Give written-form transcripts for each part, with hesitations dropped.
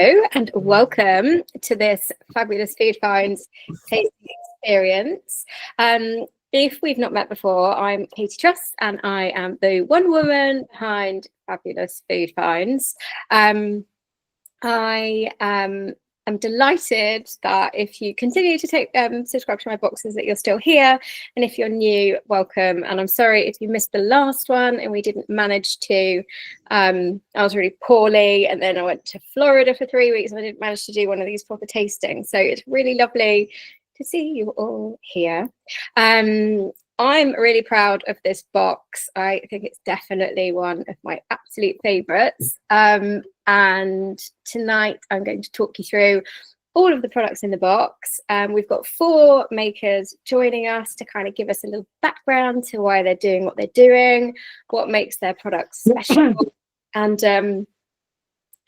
Hello and welcome to this fabulous Food Finds tasting experience. If we've not met before, I'm Katie Truss and I am the one woman behind Fabulous Food Finds. I'm delighted that if you continue to subscribe to my boxes that you're still here, and if you're new, welcome. And I'm sorry if you missed the last one and we didn't manage to. I was really poorly, and then I went to Florida for 3 weeks and I didn't manage to do one of these proper tastings. So it's really lovely to see you all here. I'm really proud of this box. I think it's definitely one of my absolute favorites. And tonight I'm going to talk you through all of the products in the box. We've got 4 makers joining us to kind of give us a little background to why they're doing what they're doing, what makes their products special, and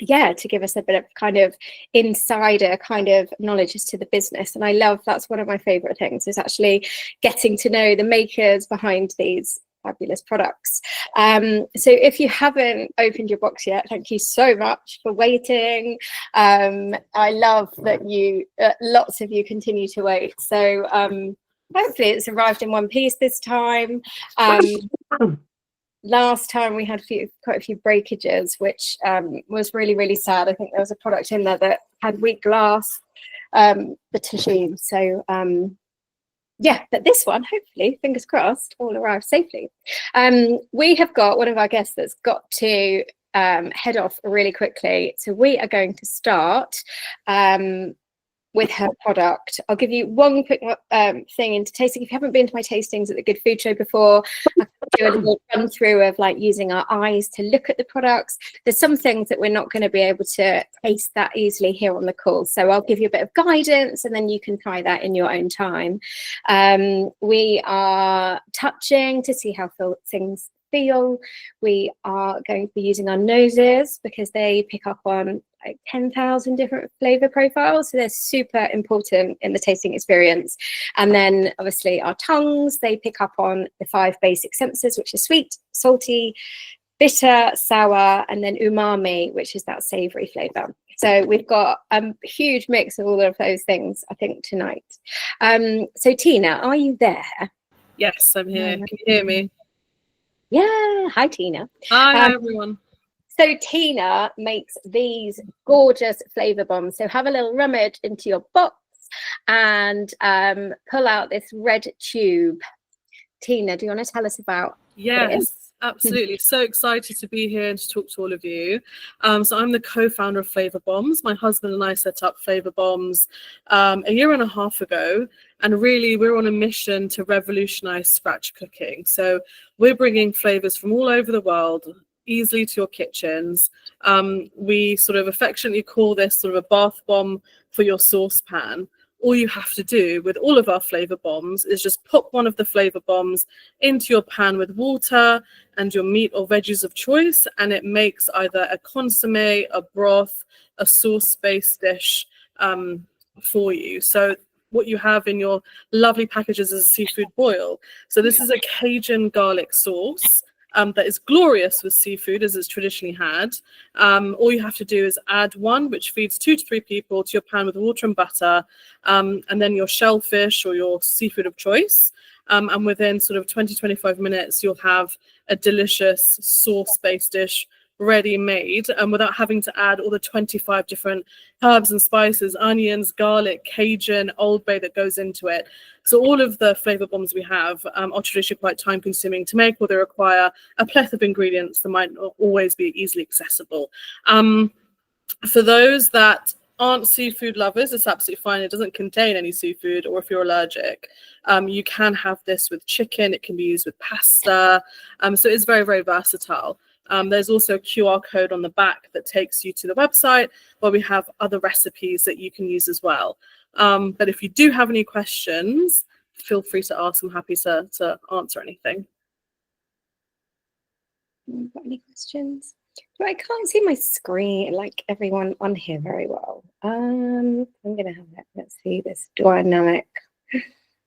yeah, to give us a bit of kind of insider kind of knowledge as to the business. And I love, that's one of my favorite things, is actually getting to know the makers behind these fabulous products. So if you haven't opened your box yet, thank you so much for waiting. I love that you lots of you continue to wait, so hopefully it's arrived in one piece this time. Last time we had quite a few breakages, which was really sad. I think there was a product in there that had weak glass, the tagine. So yeah, but this one, hopefully, fingers crossed, all arrived safely. We have got one of our guests that's got to head off really quickly. So we are going to start with her product. I'll give you one quick thing into tasting. If you haven't been to my tastings at the Good Food Show before, I can do a little run through of like using our eyes to look at the products. There's some things that we're not going to be able to taste that easily here on the call. So I'll give you a bit of guidance and then you can try that in your own time. We are touching to see how things feel. We are going to be using our noses because they pick up on like 10,000 different flavor profiles, so they're super important in the tasting experience. And then obviously our tongues, they pick up on the 5 basic senses, which is sweet, salty, bitter, sour, and then umami, which is that savory flavor. So we've got a huge mix of all of those things, I think, tonight. So Tina, are you there? Yes, I'm here. Can you hear me? Yeah. Hi, Tina. Hi, everyone. So Tina makes these gorgeous Flavour Bombs. So have a little rummage into your box and pull out this red tube. Tina, do you want to tell us about Yes, absolutely. So excited to be here and to talk to all of you. So I'm the co-founder of Flavour Bombs. My husband and I set up Flavour Bombs a year and a half ago. And really, we're on a mission to revolutionize scratch cooking. So we're bringing flavors from all over the world easily to your kitchens. We sort of affectionately call this sort of a bath bomb for your saucepan. All you have to do with all of our Flavour Bombs is just pop one of the Flavour Bombs into your pan with water and your meat or veggies of choice, and it makes either a consommé, a broth, a sauce-based dish for you. So what you have in your lovely packages is a seafood boil. So this is a Cajun garlic sauce that is glorious with seafood as it's traditionally had. All you have to do is add one, which feeds 2 to 3 people, to your pan with water and butter, and then your shellfish or your seafood of choice. And within sort of 20-25 minutes, you'll have a delicious sauce-based dish ready made, and without having to add all the 25 different herbs and spices, onions, garlic, Cajun, Old Bay that goes into it. So all of the Flavour Bombs we have are traditionally quite time consuming to make, or they require a plethora of ingredients that might not always be easily accessible. For those that aren't seafood lovers, it's absolutely fine. It doesn't contain any seafood, or if you're allergic, you can have this with chicken. It can be used with pasta. So it's very versatile. There's also a QR code on the back that takes you to the website where we have other recipes that you can use as well. But if you do have any questions, feel free to ask. I'm happy to answer anything. Got any questions? I can't see my screen, like everyone on here, very well. I'm going to have that. Let's see this dynamic.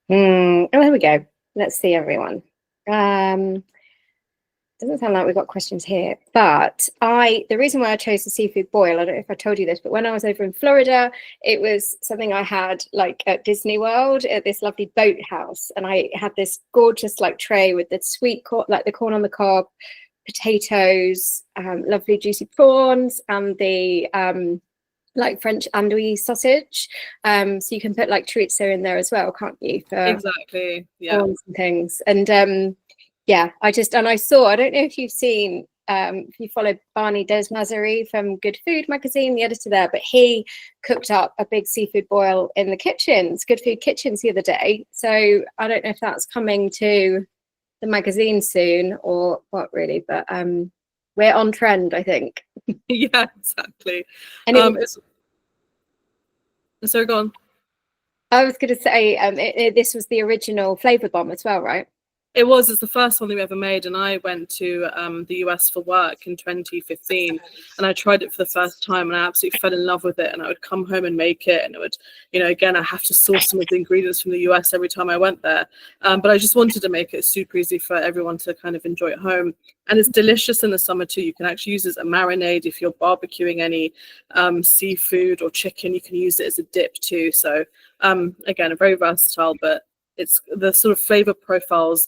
Oh, there we go. Let's see everyone. doesn't sound like we've got questions here, but the reason why I chose the seafood boil, I don't know if I told you this, but when I was over in Florida, it was something I had like at Disney World at this lovely boathouse, and I had this gorgeous like tray with the sweet corn, like the corn on the cob, potatoes, lovely juicy prawns, and the like French andouille sausage. So you can put like chorizo in there as well, can't you? For Exactly. Yeah. prawns and things. And yeah, I don't know if you've seen, if you follow Barney Des Mazzari from Good Food magazine, the editor there, but he cooked up a big seafood boil in the kitchens, Good Food kitchens, the other day. So I don't know if that's coming to the magazine soon or what really, but we're on trend, I think. Yeah, exactly. And So go on. I was going to say, this was the original Flavour Bomb as well, right? It's the first one that we ever made, and I went to the US for work in 2015, and I tried it for the first time, and I absolutely fell in love with it. And I would come home and make it, and it would, again, I have to source some of the ingredients from the US every time I went there. But I just wanted to make it super easy for everyone to kind of enjoy at home. And it's delicious in the summer too. You can actually use it as a marinade if you're barbecuing any seafood or chicken. You can use it as a dip too. So again, very versatile, but it's the sort of flavor profiles.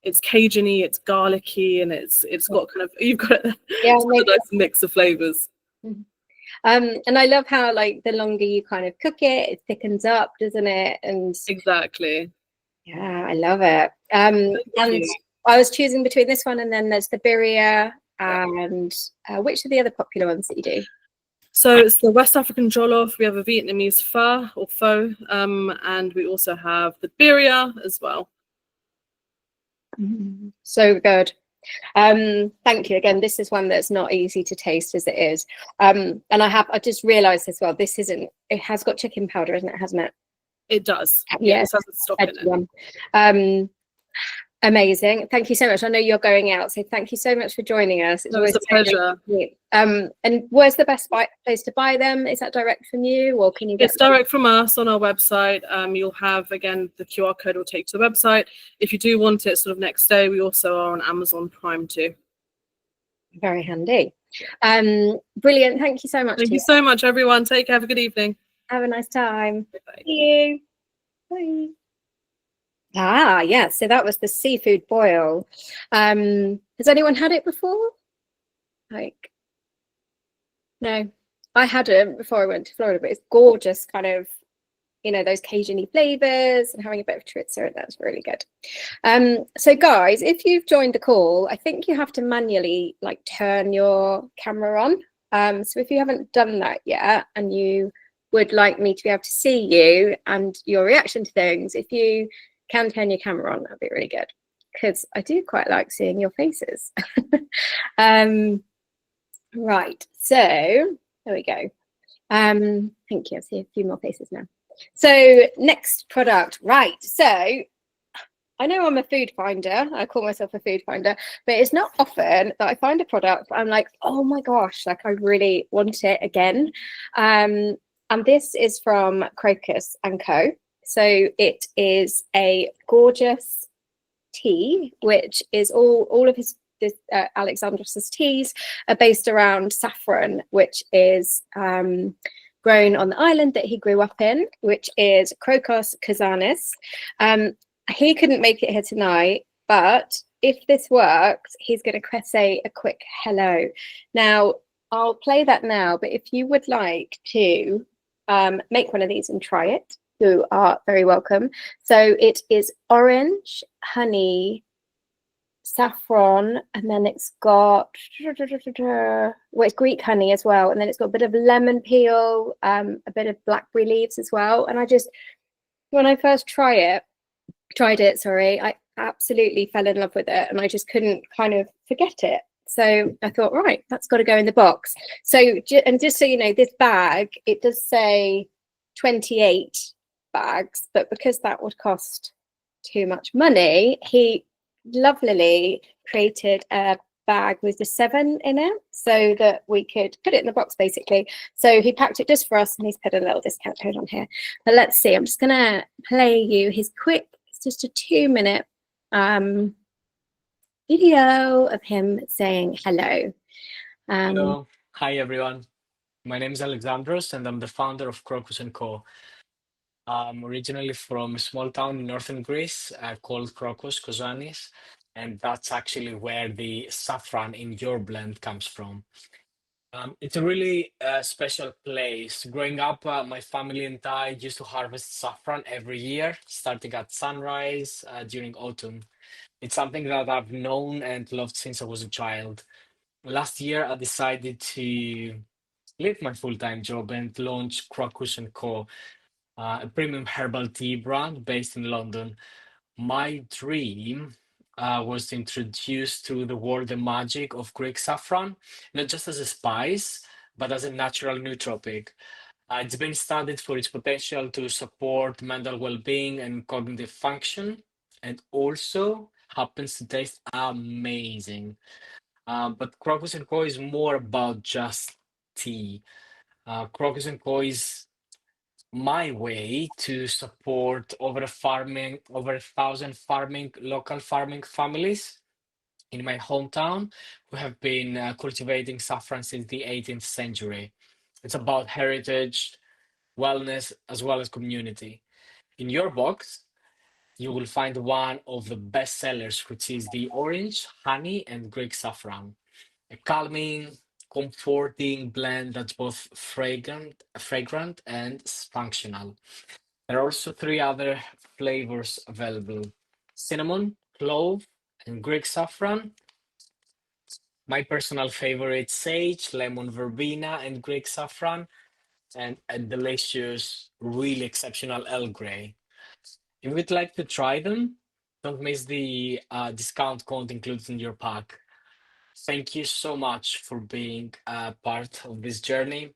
It's Cajun-y, it's garlicky, and it's got kind of, you've got a nice mix of flavors. And I love how like the longer you kind of cook it, it thickens up, doesn't it? And exactly. Yeah, I love it. And I was choosing between this one and then there's the birria and which are the other popular ones that you do? So it's the West African jollof. We have a Vietnamese pho or pho, and we also have the birria as well. So good. Thank you again. This is one that's not easy to taste as it is. And I just realized as well, it has got chicken powder, isn't it? Hasn't it? It does. Yes. It has stock in it. Amazing. Thank you so much. I know you're going out, so thank you so much for joining us. It's always a pleasure. And where's the best place to buy them? Is that direct from you, or can you get It's direct from us on our website. You'll have, again, the QR code will take to the website. If you do want it sort of next day, we also are on Amazon Prime too. Very handy. Brilliant. Thank you so much. Thank you so much, everyone. Take care. Have a good evening. Have a nice time. Bye. See you. Bye. Ah, yeah. So that was the seafood boil. Has anyone had it before? Like, no, I hadn't before I went to Florida, but it's gorgeous, kind of, those Cajun-y flavors and having a bit of chorizo. That's really good. So guys, if you've joined the call, I think you have to manually like turn your camera on. So if you haven't done that yet and you would like me to be able to see you and your reaction to things, if you can turn your camera on, that'd be really good, because I do quite like seeing your faces. Right, so there we go. Thank you. I see a few more faces now. So next product, right? So I know I'm a food finder. I call myself a food finder, but it's not often that I find a product I'm like, oh my gosh, like I really want it again. And this is from Krocus Co. So it is a gorgeous tea, which is all of his Alexandros' teas are based around saffron, which is grown on the island that he grew up in, which is Krocus Co. He couldn't make it here tonight, but if this works, he's going to say a quick hello. Now, I'll play that now, but if you would like to make one of these and try it, you are very welcome. So it is orange, honey, saffron, and then it's got it's Greek honey as well, and then it's got a bit of lemon peel, a bit of blackberry leaves as well. And when I first tried it, I absolutely fell in love with it, and I just couldn't kind of forget it. So I thought, right, that's got to go in the box. So just so you know, this bag, it does say 28 bags, but because that would cost too much money, he lovelily created a bag with the 7 in it so that we could put it in the box basically. So he packed it just for us, and he's put a little discount code on here. But let's see, I'm just gonna play you his quick, it's just a 2-minute video of him saying hello. Hello. Hi, everyone. My name is Alexandros, and I'm the founder of Krocus Co. I'm originally from a small town in northern Greece called Krokos, Kozanis, and that's actually where the saffron in your blend comes from. It's a really special place. Growing up, my family and I used to harvest saffron every year, starting at sunrise during autumn. It's something that I've known and loved since I was a child. Last year, I decided to leave my full-time job and launch Crocus & Co., a premium herbal tea brand based in London. My dream was to introduce to the world the magic of Greek saffron, not just as a spice, but as a natural nootropic. It's been studied for its potential to support mental well-being and cognitive function, and also happens to taste amazing. But Crocus & Co. is more about just tea. Crocus & Co. is my way to support over 1,000 local farming families in my hometown who have been cultivating saffron since the 18th century. It's about heritage, wellness, as well as community. In your box, you will find one of the best sellers, which is the orange, honey, and Greek saffron, a calming, comforting blend that's both fragrant and functional. There are also three other flavors available: cinnamon, clove, and Greek saffron. My personal favorite, sage, lemon verbena, and Greek saffron, and a delicious, really exceptional Earl Grey. If you'd like to try them, don't miss the discount code included in your pack. Thank you so much for being a part of this journey.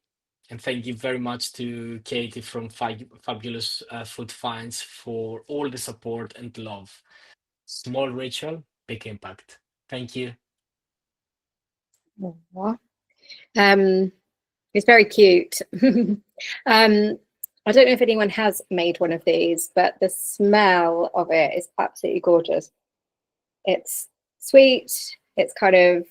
And thank you very much to Katie from Fabulous Food Finds for all the support and love. Small ritual, big impact. Thank you. Aw. It's very cute. I don't know if anyone has made one of these, but the smell of it is absolutely gorgeous. It's sweet, it's kind of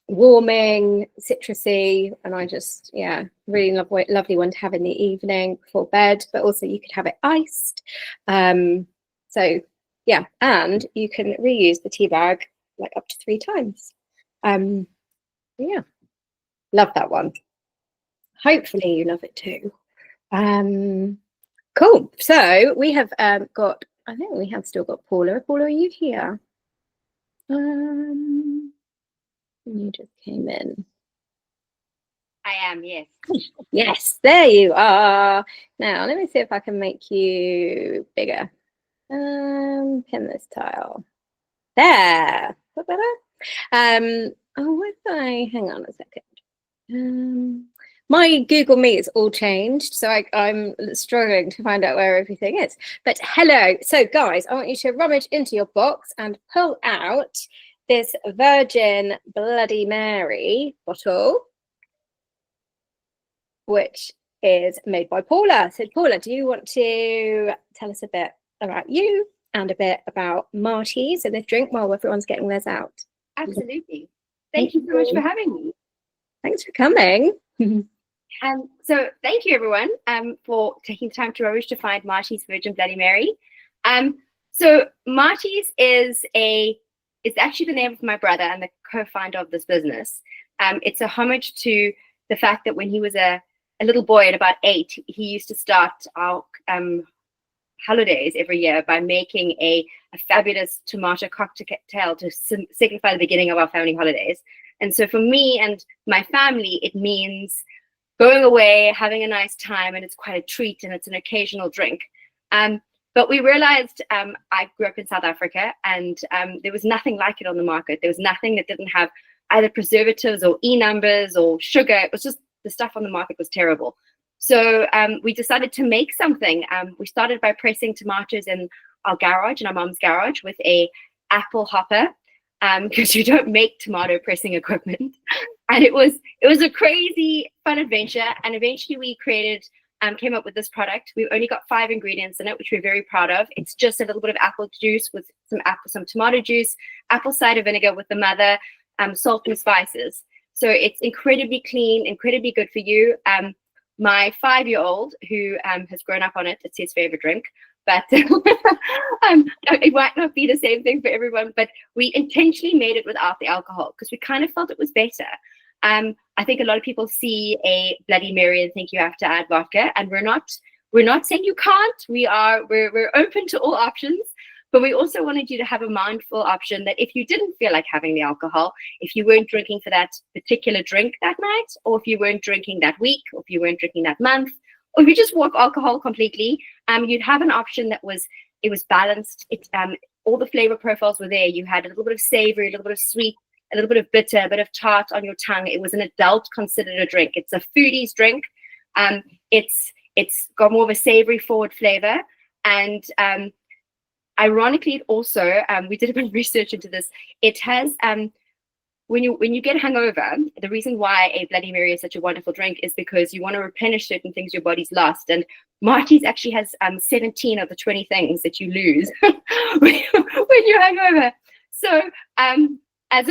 warming, citrusy, and I just, yeah, really lovely one to have in the evening before bed, but also you could have it iced. So yeah, and you can reuse the tea bag like up to 3 times. Yeah, love that one. Hopefully you love it too. Cool. So we have got, I think we have still got Paula. Paula, are you here? You just came in. I am, yes. Yes, there you are. Now let me see if I can make you bigger. Pin this tile. There. Is that better? Oh, where did I? Hang on a second. My Google Meet is all changed, so I'm struggling to find out where everything is. But hello. So guys, I want you to rummage into your box and pull out this Virgin Bloody Mary bottle, which is made by Paula. So Paula, do you want to tell us a bit about you and a bit about Marty's and this drink while everyone's getting theirs out? Absolutely. Thank you so much for having me. Thanks for coming. So thank you everyone for taking the time to rummage to find Marty's Virgin Bloody Mary. So Marty's is actually the name of my brother and the co-founder of this business. It's a homage to the fact that when he was a little boy at about 8, he used to start our holidays every year by making a fabulous tomato cocktail to signify the beginning of our family holidays. And so for me and my family, it means going away, having a nice time, and it's quite a treat, and it's an occasional drink. But we realized, I grew up in South Africa, and there was nothing like it on the market. There was nothing that didn't have either preservatives or E-numbers or sugar. It was just, the stuff on the market was terrible. So we decided to make something. We started by pressing tomatoes in our garage, in our mom's garage, with a apple hopper, because you don't make tomato pressing equipment. And it was a crazy fun adventure. And eventually we created came up with this product. We've only got 5 ingredients in it, which we're very proud of. It's just a little bit of apple juice with some tomato juice, apple cider vinegar with the mother, salt and spices. So it's incredibly clean, incredibly good for you. My 5-year-old, who has grown up on it, it's his favorite drink, but it might not be the same thing for everyone, but we intentionally made it without the alcohol because we kind of felt it was better. I think a lot of people see a Bloody Mary and think you have to add vodka, and we're not saying you can't. We're open to all options, but we also wanted you to have a mindful option that if you didn't feel like having the alcohol, if you weren't drinking for that particular drink that night, or if you weren't drinking that week, or if you weren't drinking that month, or if you just walk alcohol completely, you'd have an option that was balanced. All the flavor profiles were there. You had a little bit of savory, a little bit of sweet, a little bit of bitter, a bit of tart on your tongue. It was an adult considered a drink. It's a foodie's drink. It's got more of a savory forward flavor. And ironically, it also, we did a bit of research into this. It has, when you get hungover, the reason why a Bloody Mary is such a wonderful drink is because you want to replenish certain things your body's lost. And Marty's actually has 17 of the 20 things that you lose when you're hungover. So, as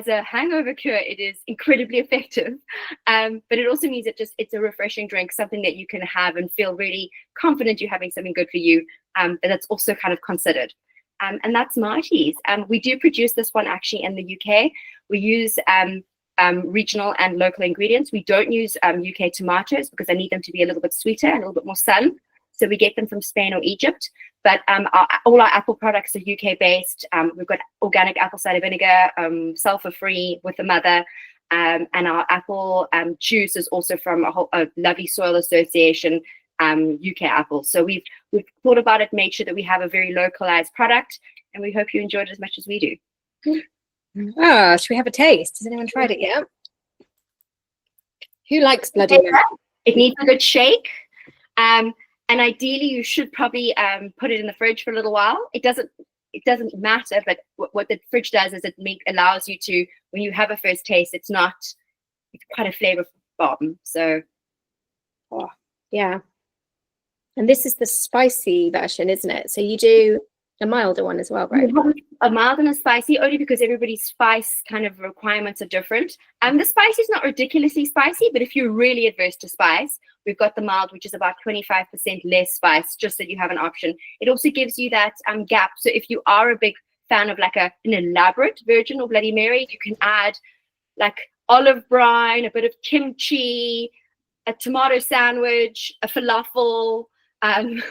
a hangover cure, it is incredibly effective, but it also means it's a refreshing drink, something that you can have and feel really confident you're having something good for you, but that's also kind of considered. And that's Marty's. We do produce this one actually in the UK. We use regional and local ingredients. We don't use UK tomatoes because I need them to be a little bit sweeter and a little bit more sun. So we get them from Spain or Egypt. But all our apple products are UK based. We've got organic apple cider vinegar, sulfur free with the mother. And our apple juice is also from a lovely soil association, UK apples. So we've thought about it, made sure that we have a very localized product, and we hope you enjoy it as much as we do. Should we have a taste? Has anyone tried it yet? Who likes Bloody Mary? It needs a good shake. And ideally, you should probably put it in the fridge for a little while. It doesn't matter, but what the fridge does is it allows you to, when you have a first taste, it's quite a flavor bomb. So, yeah. And this is the spicy version, isn't it? So you do a milder one as well, right? A mild and a spicy, only because everybody's spice kind of requirements are different. The spicy is not ridiculously spicy, but if you're really adverse to spice, we've got the mild, which is about 25% less spice, just so you have an option. It also gives you that gap. So if you are a big fan of like an elaborate version or Bloody Mary, you can add like olive brine, a bit of kimchi, a tomato sandwich, a falafel. I've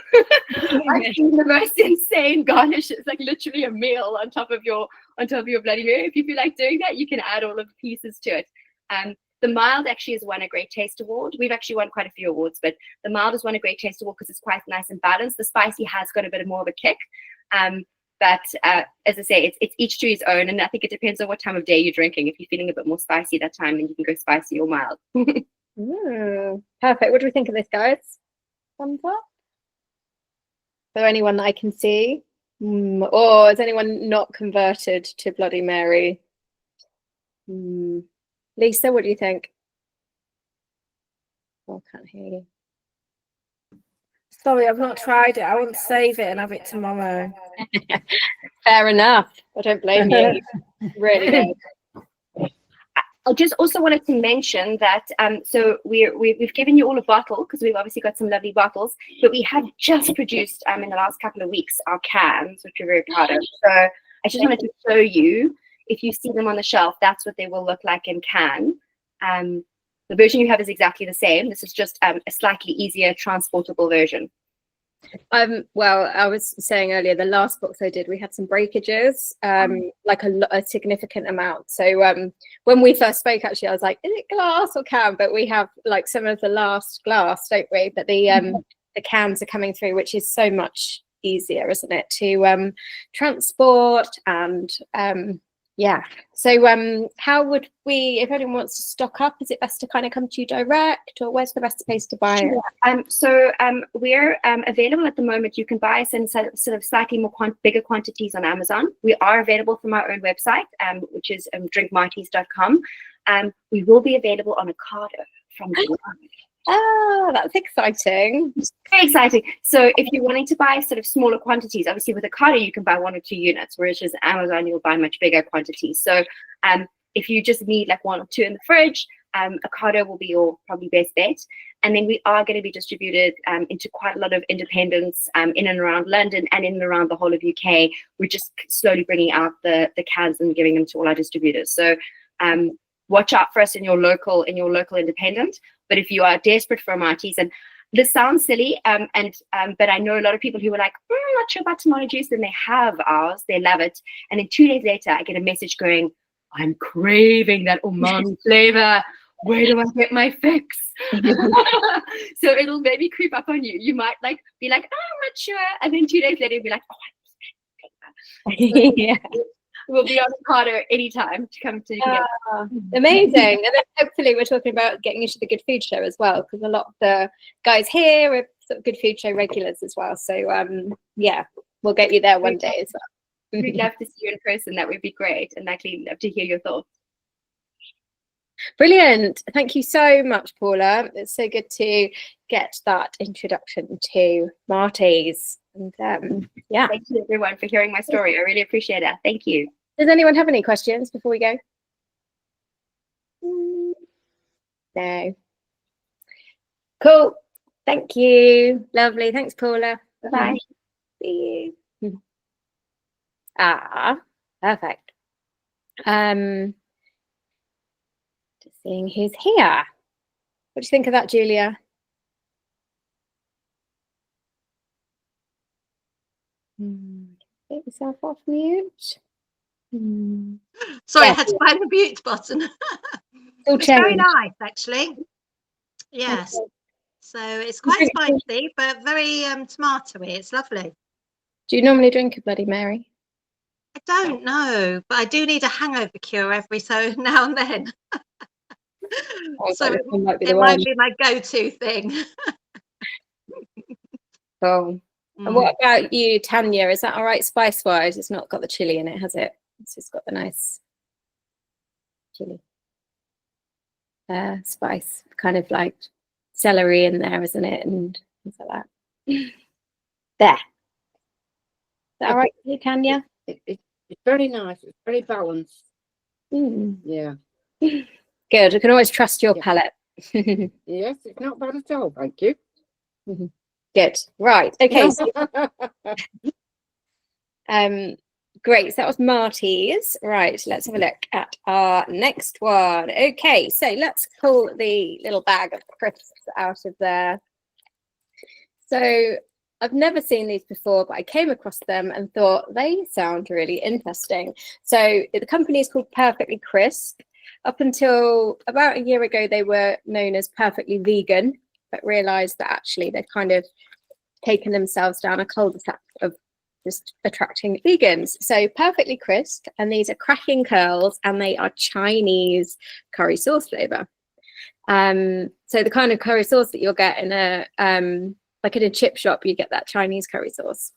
seen the most insane garnishes, like literally a meal on top of your Bloody Mary. If you feel like doing that, you can add all of the pieces to it. The mild actually has won a Great Taste Award. We've actually won quite a few awards, but the mild has won a Great Taste Award because it's quite nice and balanced. The spicy has got a bit more of a kick. But as I say, it's each to his own, and I think it depends on what time of day you're drinking. If you're feeling a bit more spicy that time, then you can go spicy or mild. Perfect. What do we think of this, guys? Thumbs up? So anyone that I can see? Or is anyone not converted to Bloody Mary? Lisa, what do you think? Oh, I can't hear you. Sorry, I've not tried it. I want to save it and have it tomorrow. Fair enough. I don't blame you. Really good. I just also wanted to mention that so we've given you all a bottle because we've obviously got some lovely bottles, but we have just produced in the last couple of weeks our cans, which we're very proud of. So I just wanted to show you, if you see them on the shelf, that's what they will look like in can. The version you have is exactly the same. This is just a slightly easier transportable version. Well, I was saying earlier, the last box I did, we had some breakages, like a significant amount. So when we first spoke, actually, I was like, is it glass or can? But we have like some of the last glass, don't we? But the cans are coming through, which is so much easier, isn't it, to transport and yeah. So how would we, if anyone wants to stock up, is it best to kind of come to you direct, or where's the best place to buy it? So we're available at the moment. You can buy us in sort of slightly more bigger quantities on Amazon. We are available from our own website, which is drinkmartys.com. We will be available on Ocado from July. Ah, that's exciting. Very exciting. So if you're wanting to buy sort of smaller quantities, obviously with Ocado you can buy 1 or 2 units, whereas with Amazon you'll buy much bigger quantities. So if you just need like 1 or 2 in the fridge, Ocado will be your probably best bet. And then we are going to be distributed into quite a lot of independents in and around London and in and around the whole of UK. We're just slowly bringing out the cans and giving them to all our distributors. So watch out for us in your local independent. But if you are desperate for a Marty's, and this sounds silly, but I know a lot of people who were like, I'm not sure about tomato juice, and they have ours, they love it. And then 2 days later, I get a message going, I'm craving that umami flavor. Where do I get my fix? So it'll maybe creep up on you. You might like be like, oh, I'm not sure. And then 2 days later, you'll be like, oh, Yeah. we'll be on Ocado anytime to come to get. Amazing. And then hopefully we're talking about getting you to the Good Food Show as well, because a lot of the guys here are sort of Good Food Show regulars as well. So yeah, we'll get you there one day as well. We'd love to see you in person. That would be great. And actually love to hear your thoughts. Brilliant. Thank you so much, Paula. It's so good to get that introduction to Marty's. And yeah. Thank you everyone for hearing my story. I really appreciate it. Thank you. Does anyone have any questions before we go? No. Cool. Thank you. Lovely. Thanks, Paula. Bye. See you. Perfect. Just seeing who's here. What do you think of that, Julia? Get yourself off mute. Sorry, Yeah. I had to find the mute button. All It's very changed. nice, actually. Yes. So it's quite spicy, but very tomatoey. It's lovely. Do you normally drink a Bloody Mary? I don't know, but I do need a hangover cure every so now and then. So this one might be it the might one. be my go-to thing. Cool. And what about you, Tanya? Is that all right spice-wise? It's not got the chili in it, has it? It's just got the nice chili spice, kind of like celery in there, isn't it? And things like that. There. Is that all right with you, Tanya? It's very nice. It's very balanced. Yeah. Good. I can always trust your Yeah. palate. Yes, it's not bad at all. Thank you. Good. Right. Okay. So, great. So that was Marty's. Right. Let's have a look at our next one. Okay. So let's pull the little bag of crisps out of there. So I've never seen these before, but I came across them and thought they sound really interesting. So the company is called Perfectly Crisp. Up until about a year ago, they were known as Perfectly Vegan, but realised that actually they've kind of taken themselves down a cul-de-sac of just attracting vegans. So Perfectly Crisp, and these are cracking curls, and they are Chinese curry sauce flavour. So the kind of curry sauce that you'll get in a like in a chip shop, you get that Chinese curry sauce.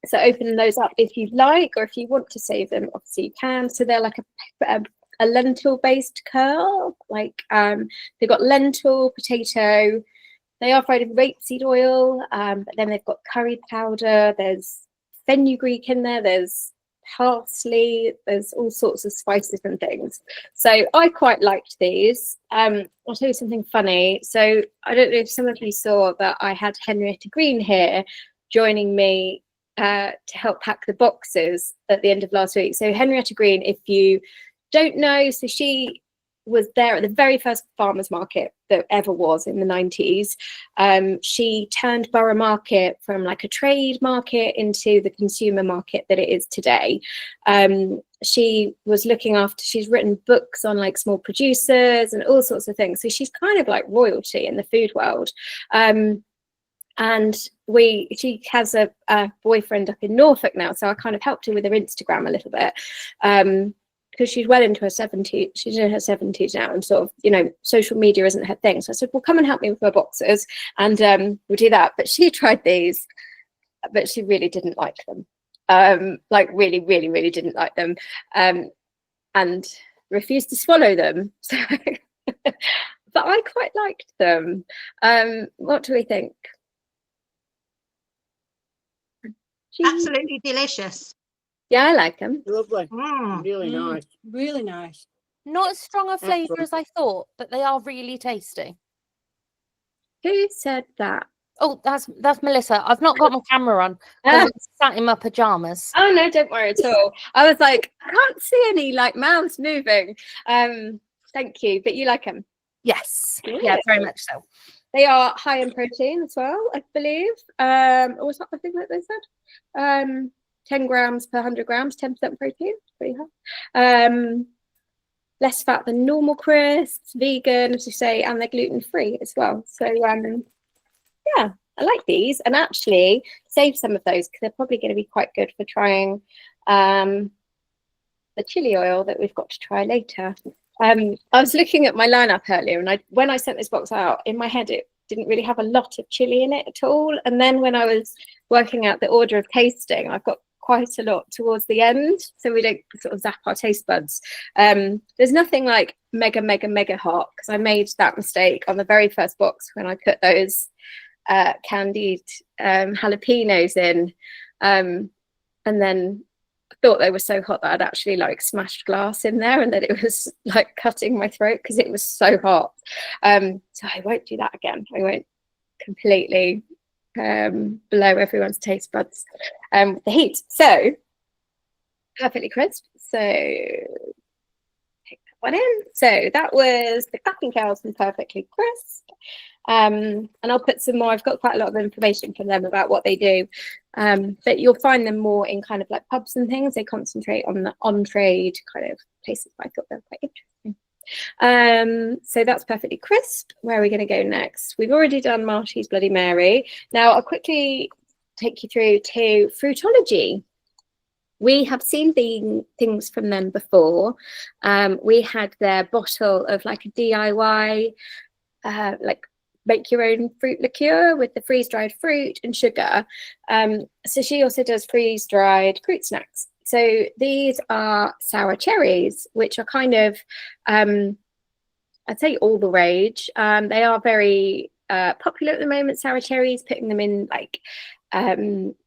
So open those up if you'd like, or if you want to save them, obviously you can. So they're like a lentil-based curl. Like they've got lentil, potato. They are fried in rapeseed oil, but then they've got curry powder. There's fenugreek in there. There's parsley. There's all sorts of spices and things. So I quite liked these. I'll tell you something funny. So I don't know if some of you saw that I had Henrietta Green here joining me to help pack the boxes at the end of last week. So Henrietta Green, if you don't know, so she was there at the very first farmers market that ever was in the 90s. She turned Borough Market from like a trade market into the consumer market that it is today. She was looking after, she's written books on like small producers and all sorts of things. So she's kind of like royalty in the food world. And she has a boyfriend up in Norfolk now, so I kind of helped her with her Instagram a little bit, because she's well into her 70s. She's in her 70s now, and sort of, you know, social media isn't her thing. So I said, well, come and help me with my boxes, and we'll do that. But she tried these, but she really didn't like them, like really, really, really didn't like them, and refused to swallow them. So liked them. What do we think? Absolutely delicious. Yeah, I like them. Lovely. Mm. Really nice. Really nice. Not as strong a flavour Excellent. as I thought, but they are really tasty. Who said that? Oh, that's Melissa. I've not got my camera on. I was sat in my pajamas. Oh no, don't worry at all. I was like, I can't see any like mouths moving. Thank you, but you like them. Yes. Yeah, very much so. They are high in protein as well, I believe. Or was that the thing that they said? 10 grams per 100 grams, 10% protein. Pretty high. Less fat than normal crisps, vegan, as you say, and they're gluten-free as well. So yeah, I like these, and actually save some of those because they're probably going to be quite good for trying the chili oil that we've got to try later. I was looking at my lineup earlier, and when I sent this box out, in my head it didn't really have a lot of chili in it at all. And then when I was working out the order of tasting, I've got quite a lot towards the end, so we don't sort of zap our taste buds. There's nothing like mega hot, because I made that mistake on the very first box when I put those candied jalapenos in, and then thought they were so hot that I'd actually like smashed glass in there, and that it was like cutting my throat because it was so hot. So I won't do that again. I won't completely blow everyone's taste buds with the heat. So perfectly crisp. So take that one in. So that was the cracking cows and perfectly crisp. And I'll put some more. I've got quite a lot of information from them about what they do, but you'll find them more in kind of like pubs and things. They concentrate on the on-trade kind of places. I thought they were quite interesting. So that's perfectly crisp. Where are we going to go next? We've already done Marty's Bloody Mary. Now I'll quickly take you through to Fruitology. We have seen the things from them before. We had their bottle of like a DIY, like make your own fruit liqueur with the freeze-dried fruit and sugar. So she also does freeze-dried fruit snacks. So these are sour cherries, which are kind of, I'd say all the rage. They are very popular at the moment, sour cherries, putting them in like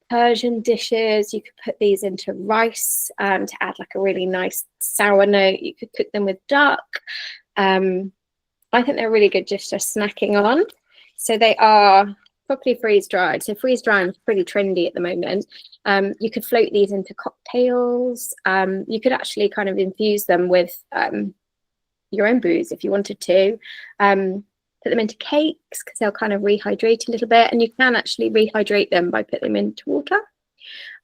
Persian dishes. You could put these into rice to add like a really nice sour note. You could cook them with duck. I think they're really good just for snacking on. So they are properly freeze-dried. So freeze-drying is pretty trendy at the moment. You could float these into cocktails. You could actually kind of infuse them with your own booze if you wanted to. Put them into cakes because they'll kind of rehydrate a little bit. And you can actually rehydrate them by putting them into water.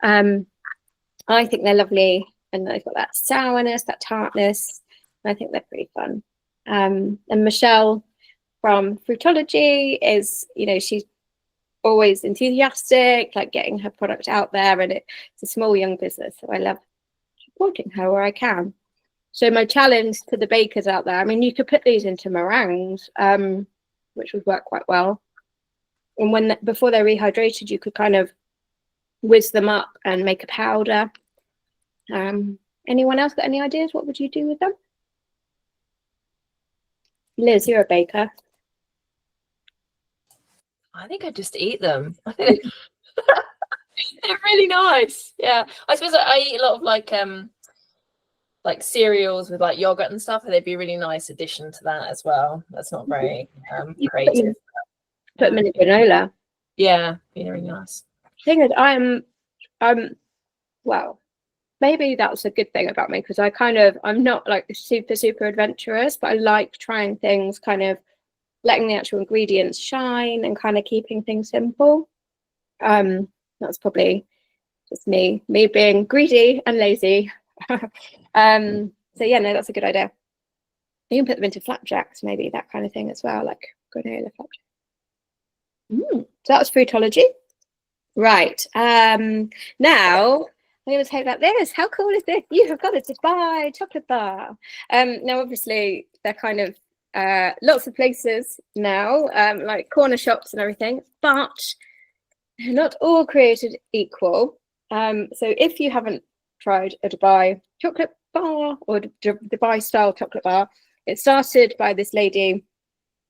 I think they're lovely. And they've got that sourness, that tartness. I think they're pretty fun. And Michelle from Fruitology is, you know, she's always enthusiastic, like getting her product out there, and it's a small young business, so I love supporting her where I can. So my challenge to the bakers out there, I mean, you could put these into meringues, which would work quite well. And before they're rehydrated, you could kind of whiz them up and make a powder. Anyone else got any ideas? What would you do with them? Liz, you're a baker. I think I just eat them. They're really nice. Yeah, I suppose I eat a lot of like cereals with like yogurt and stuff, and they'd be a really nice addition to that as well. That's not very creative. Put them in granola. Yeah, be really nice. Thing is, well, maybe that's a good thing about me, because I'm not like super adventurous, but I like trying things, kind of letting the actual ingredients shine and kind of keeping things simple. That's probably just me being greedy and lazy. So yeah, no, that's a good idea. You can put them into flapjacks, maybe, that kind of thing as well, like granola flapjack. So that was Fruitology. Right. Now I'm going to take about this. How cool is this? You have got a Dubai chocolate bar. Now, obviously, they're kind of lots of places now, like corner shops and everything, but they're not all created equal. So if you haven't tried a Dubai chocolate bar or Dubai style chocolate bar, it started by this lady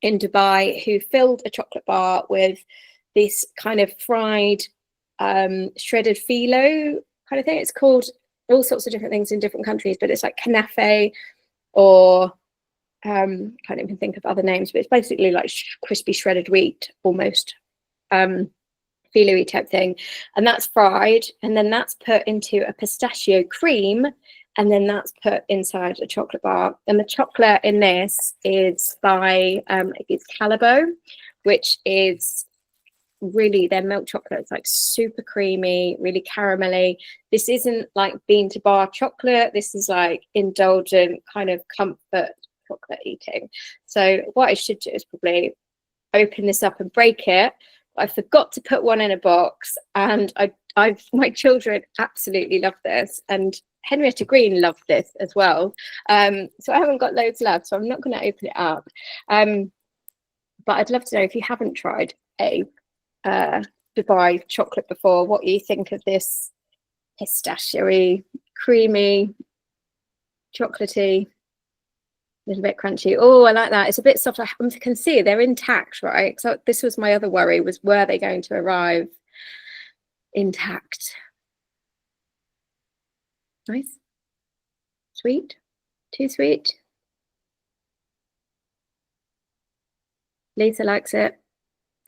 in Dubai who filled a chocolate bar with this kind of fried shredded phyllo kind of thing. It's called all sorts of different things in different countries, but it's like kanafe, or can't even think of other names, but it's basically like crispy shredded wheat almost, phyllo-y type thing, and that's fried, and then that's put into a pistachio cream, and then that's put inside a chocolate bar. And the chocolate in this is by it's Calabo, which is really their milk chocolate. It's like super creamy, really caramelly. This isn't like bean to bar chocolate. This is like indulgent kind of comfort chocolate eating. So what I should do is probably open this up and break it. I forgot to put one in a box, and my children absolutely love this, and Henrietta Green loved this as well. So I haven't got loads left, so I'm not going to open it up. But I'd love to know if you haven't tried a Dubai chocolate before, what you think of this pistachio-y, creamy, chocolatey, a little bit crunchy. Oh, I like that. It's a bit soft. I can see they're intact, right? So this was my other worry, was were they going to arrive intact? Nice. Sweet. Too sweet. Lisa likes it.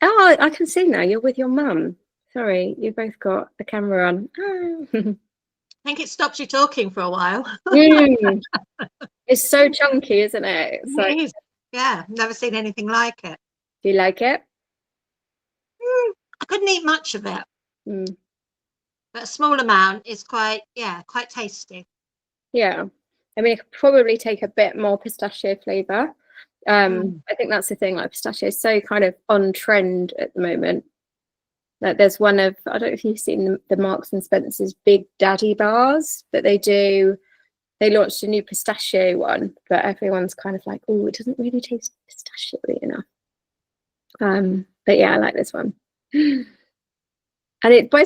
Oh, I can see now. You're with your mum. Sorry, you both got the camera on. Oh. I think it stops you talking for a while. It's so chunky, isn't it? It's like, It is. Yeah, never seen anything like it. do you like it? I couldn't eat much of it, Mm. but a small amount is quite tasty. Yeah. I mean, it could probably take a bit more pistachio flavour. I think that's the thing, like pistachio is so kind of on trend at the moment. Like there's one of, I don't know if you've seen the Marks and Spencer's Big Daddy bars, but they launched a new pistachio one, but everyone's kind of like, oh, it doesn't really taste pistachio-y enough. But yeah, I like this one. And it's by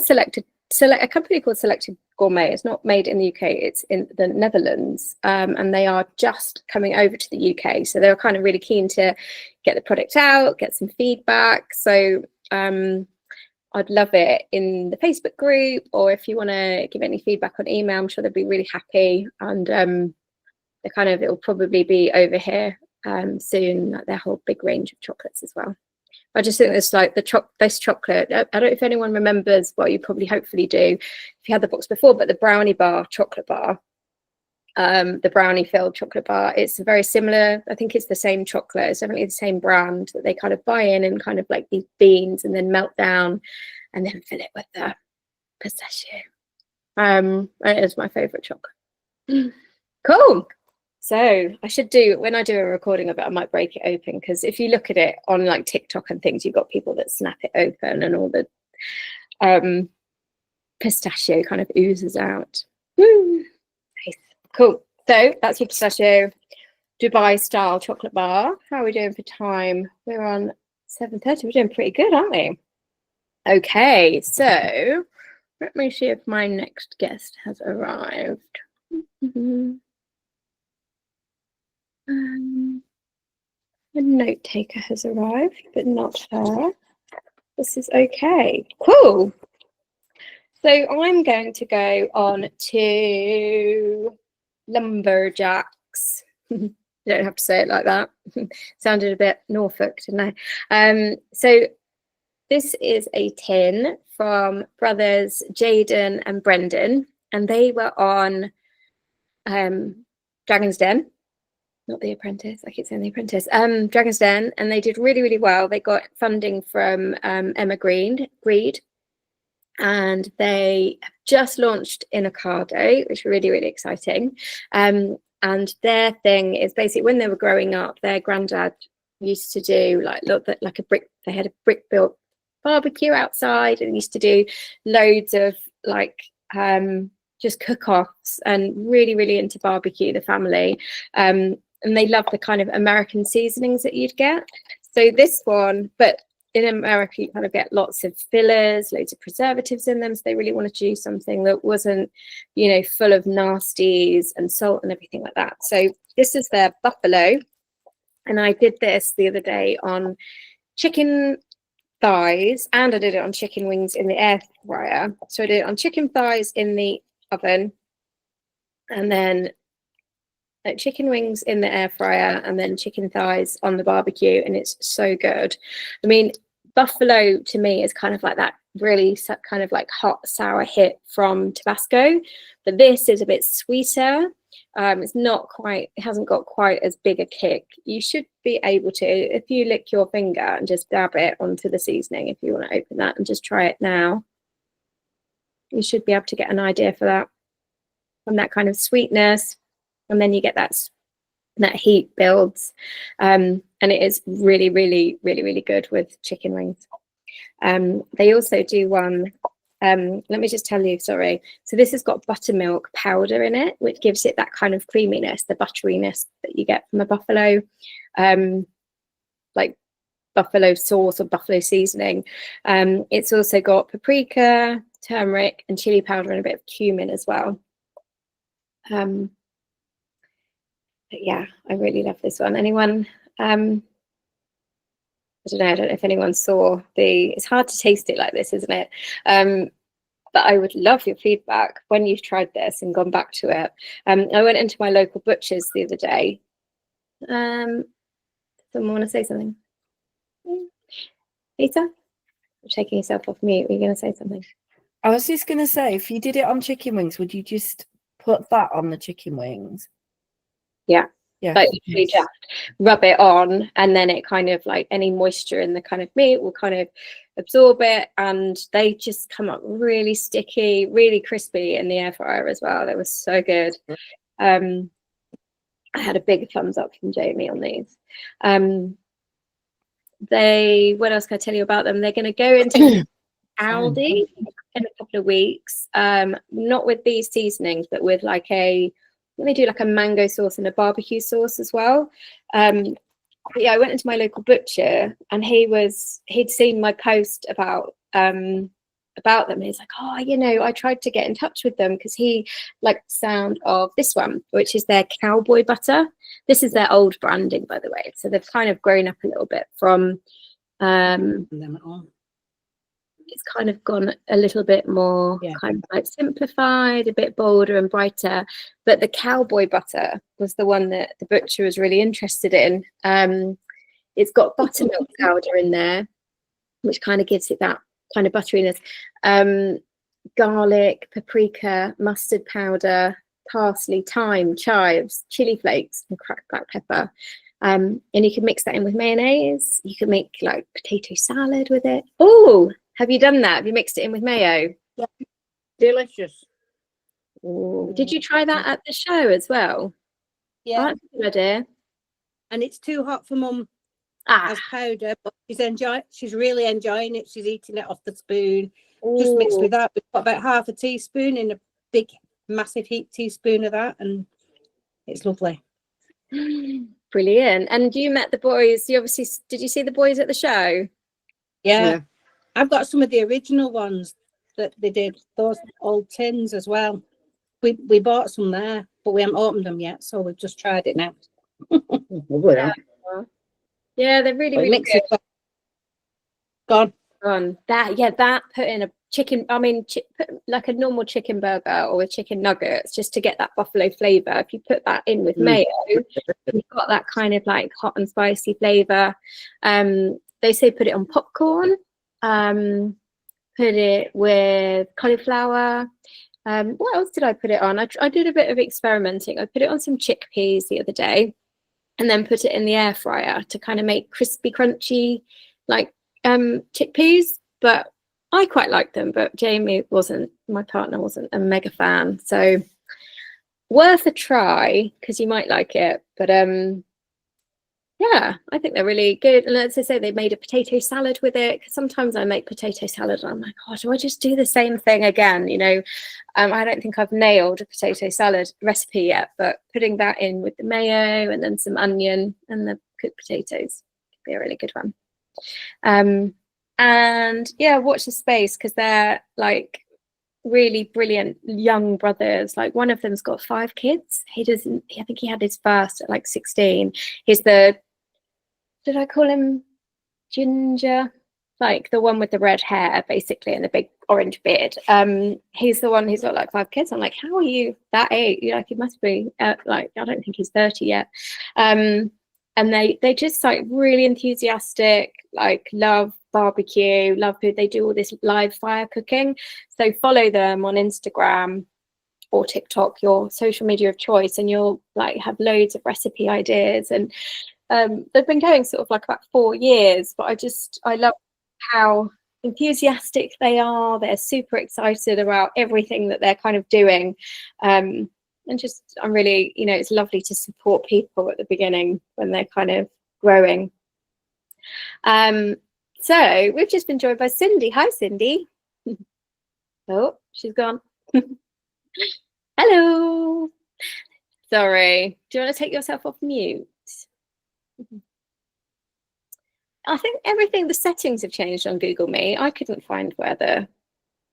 a company called Selected Gourmet. It's not made in the UK, it's in the Netherlands, and they are just coming over to the UK, so they're kind of really keen to get the product out, get some feedback. So I'd love it in the Facebook group, or if you want to give any feedback on email, I'm sure they'll be really happy. And it'll probably be over here soon, like their whole big range of chocolates as well. I just think it's like this chocolate. I don't know if anyone remembers, well, you probably hopefully do if you had the box before, but the brownie bar chocolate bar, the brownie filled chocolate bar, it's very similar. I think it's the same chocolate. It's definitely the same brand that they kind of buy in and kind of like these beans and then melt down and then fill it with the pistachio. It is my favorite chocolate. Cool. So I should do, when I do a recording of it, I might break it open, because if you look at it on like TikTok and things, you've got people that snap it open and all the pistachio kind of oozes out. Woo. Nice. Cool. So that's your pistachio Dubai style chocolate bar. How are we doing for time? We're on 7:30. We're doing pretty good, aren't we? Okay, so let me see if my next guest has arrived. A note taker has arrived, but not her. This is okay. Cool. So I'm going to go on to lumberjacks. You don't have to say it like that. Sounded a bit Norfolk, didn't I? So this is a tin from brothers Jaden and Brendan, and they were on Dragon's Den. Not The Apprentice, I keep saying The Apprentice. Dragon's Den, and they did really, really well. They got funding from Emma Grede, and they have just launched in Ocado, which is really, really exciting. And their thing is basically, when they were growing up, their granddad used to do like a brick. They had a brick built barbecue outside, and used to do loads of like just cook-offs, and really, really into barbecue, the family. And they love the kind of American seasonings that you'd get. So this one, but in America, you kind of get lots of fillers, loads of preservatives in them. So they really wanted to do something that wasn't, you know, full of nasties and salt and everything like that. So this is their buffalo. And I did this the other day on chicken thighs, and I did it on chicken wings in the air fryer. So I did it on chicken thighs in the oven, and then chicken wings in the air fryer, and then chicken thighs on the barbecue, and it's so good. I mean, buffalo to me is kind of like that really kind of like hot sour hit from Tabasco, but this is a bit sweeter. It's not quite, it hasn't got quite as big a kick. You should be able to, if you lick your finger and just dab it onto the seasoning, if you want to open that and just try it now, you should be able to get an idea for that, and that kind of sweetness, and then you get that heat builds, and it is really, really, really, really good with chicken wings. They also do one, let me just tell you, sorry. So this has got buttermilk powder in it, which gives it that kind of creaminess, the butteriness that you get from a buffalo, like buffalo sauce or buffalo seasoning. It's also got paprika, turmeric, and chili powder, and a bit of cumin as well. But yeah, I really love this one. Anyone? I don't know if anyone saw it's hard to taste it like this, isn't it? But I would love your feedback when you've tried this and gone back to it. I went into my local butcher's the other day. Someone want to say something? Lisa? You're taking yourself off mute. Were you going to say something? I was just going to say, if you did it on chicken wings, would you just put that on the chicken wings? Yeah. Yeah. Like you just rub it on, and then it kind of like any moisture in the kind of meat will kind of absorb it, and they just come up really sticky, really crispy in the air fryer as well. They were so good. I had a big thumbs up from Jamie on these. What else can I tell you about them? They're going to go into Aldi in a couple of weeks, not with these seasonings, but with like they do like a mango sauce and a barbecue sauce as well. But yeah, I went into my local butcher, and he'd seen my post about them. He's like, oh, I tried to get in touch with them because he liked the sound of this one, which is their cowboy butter. This is their old branding, by the way. So they've kind of grown up a little bit from it's kind of gone a little bit more kind of like simplified, a bit bolder and brighter. But the cowboy butter was the one that the butcher was really interested in. It's got buttermilk powder in there, which kind of gives it that kind of butteriness. Garlic, paprika, mustard powder, parsley, thyme, chives, chili flakes, and cracked black pepper. And you can mix that in with mayonnaise. You can make like potato salad with it. Oh, have you done that? Have you mixed it in with mayo? Yeah. Delicious. Ooh. Did you try that at the show as well? Yeah. Oh, that's a good idea. And it's too hot for Mum as powder, but she's really enjoying it. She's eating it off the spoon. Ooh. Just mixed with that. We've got about half a teaspoon in a big, massive heat teaspoon of that, and it's lovely. Brilliant. And you met the boys. Did you see the boys at the show? Yeah. I've got some of the original ones that they did, those old tins as well. We bought some there, but we haven't opened them yet, so we've just tried it now. Yeah, they're really, really good. Gone. That put in a chicken, put like a normal chicken burger or with chicken nuggets, just to get that buffalo flavor. If you put that in with mayo, you've got that kind of like hot and spicy flavor. They say put it on popcorn, put it with cauliflower. What else did I put it on? I did a bit of experimenting. I put it on some chickpeas the other day, and then put it in the air fryer to kind of make crispy, crunchy, like chickpeas. But I quite liked them, but Jamie my partner wasn't a mega fan. So worth a try, because you might like it. But yeah, I think they're really good. And as I say, they made a potato salad with it, because sometimes I make potato salad and I'm like, oh, do I just do the same thing again? I don't think I've nailed a potato salad recipe yet, but putting that in with the mayo and then some onion and the cooked potatoes could be a really good one. And yeah, watch the space, because they're like really brilliant young brothers. Like one of them's got 5 kids. I think he had his first at like 16. He's the did I call him Ginger? Like the one with the red hair, basically, and the big orange beard. He's the one who's got like 5 kids. I'm like, how are you that age? Like, he must be like, I don't think he's 30 yet. And they just like really enthusiastic, like love barbecue, love food. They do all this live fire cooking. So follow them on Instagram or TikTok, your social media of choice, and you'll like have loads of recipe ideas. And they've been going sort of like about 4 years, but I love how enthusiastic they are. They're super excited about everything that they're kind of doing. And just, I'm really, you know, it's lovely to support people at the beginning when they're kind of growing. So we've just been joined by Cindy. Hi, Cindy. Oh, she's gone. Hello. Sorry. Do you want to take yourself off mute? I think everything, the settings have changed on Google Meet. I couldn't find where the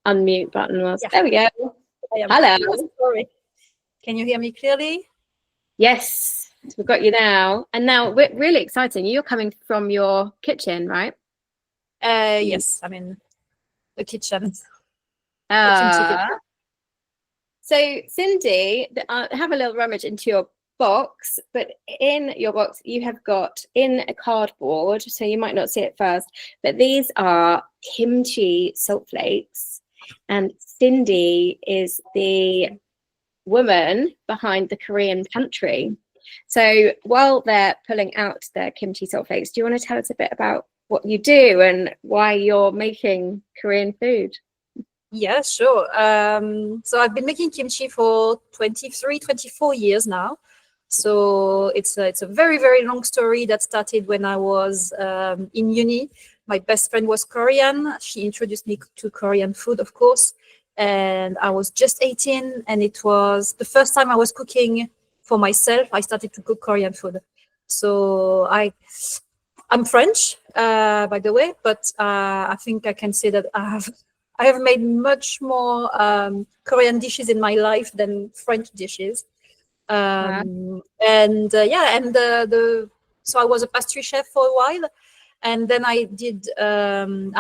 unmute button was. Yeah. There we go. Hello. Sorry. Can you hear me clearly? Yes, we've got you now. And now we're really exciting. You're coming from your kitchen, right? Yes, I'm in the kitchen. So Cindy, have a little rummage into your box, but in your box you have got in a cardboard, so you might not see it first, but these are kimchi salt flakes, and Cindy is the woman behind the Korean Pantry. So while they're pulling out their kimchi salt flakes, do you want to tell us a bit about what you do and why you're making Korean food? Yeah, sure. So I've been making kimchi for 23, 24 years now. So it's a very, very long story that started when I was in uni. My best friend was Korean. She introduced me to Korean food, of course. And I was just 18, and it was the first time I was cooking for myself. I started to cook Korean food. So I'm French, by the way, but I think I can say that I have made much more Korean dishes in my life than French dishes. So I was a pastry chef for a while, and then I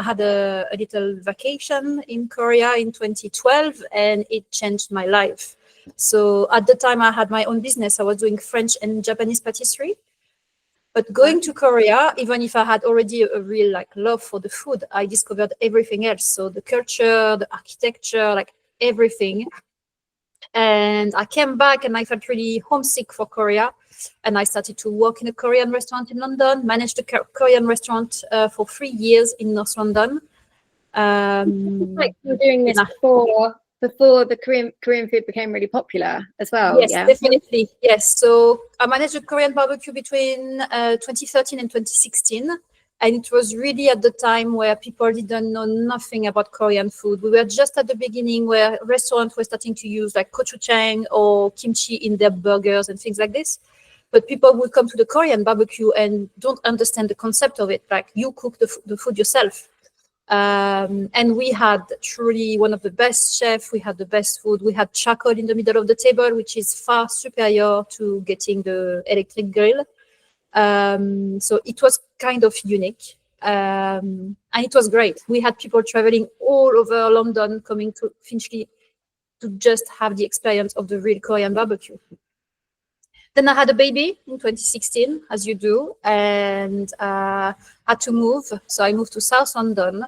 had a little vacation in Korea in 2012, and it changed my life. So at the time I had my own business. I was doing French and Japanese patisserie. But going to Korea, even if I had already a real love for the food, I discovered everything else. So the culture, the architecture, like everything. And I came back and I felt really homesick for Korea. And I started to work in a Korean restaurant in London, managed a Korean restaurant for 3 years in North London. Like you're doing this before the Korean food became really popular as well. Yes, yeah? Definitely. Yes. So I managed a Korean barbecue between 2013 and 2016. And it was really at the time where people didn't know nothing about Korean food. We were just at the beginning where restaurants were starting to use like gochujang or kimchi in their burgers and things like this. But people would come to the Korean barbecue and don't understand the concept of it. Like you cook the food yourself. And we had truly one of the best chefs. We had the best food. We had charcoal in the middle of the table, which is far superior to getting the electric grill. So it was kind of unique. And it was great. We had people traveling all over London coming to Finchley to just have the experience of the real Korean barbecue. Then I had a baby in 2016, as you do, and had to move. So I moved to South London.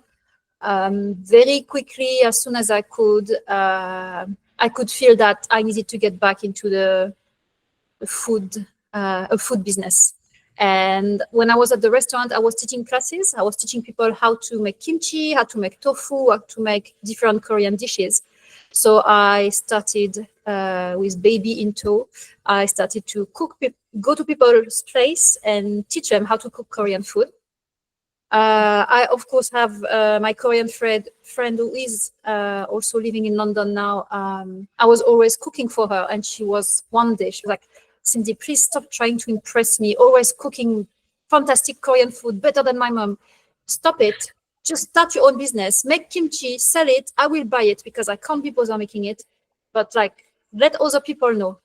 Very quickly, as soon as I could feel that I needed to get back into the food business. And when I was at the restaurant, I was teaching classes. I was teaching people how to make kimchi, how to make tofu, how to make different Korean dishes. So I started with baby in tow. I started to go to people's place and teach them how to cook Korean food. I, of course, have my Korean friend who is also living in London now. I was always cooking for her, and she was like, Cindy, please stop trying to impress me, always cooking fantastic Korean food, better than my mom. Stop it. Just start your own business. Make kimchi, sell it. I will buy it because I can't be bothered making it. But let other people know.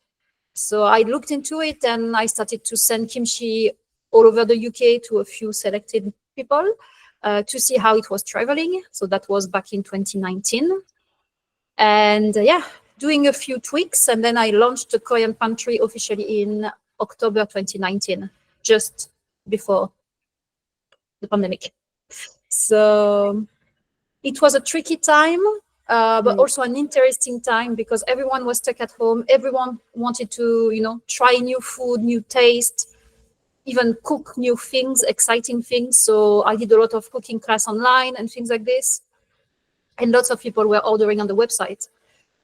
So I looked into it and I started to send kimchi all over the UK to a few selected people to see how it was traveling. So that was back in 2019. And doing a few tweaks. And then I launched the Korean Pantry officially in October 2019, just before the pandemic. So it was a tricky time, but also an interesting time because everyone was stuck at home. Everyone wanted to, try new food, new taste, even cook new things, exciting things. So I did a lot of cooking class online and things like this. And lots of people were ordering on the website.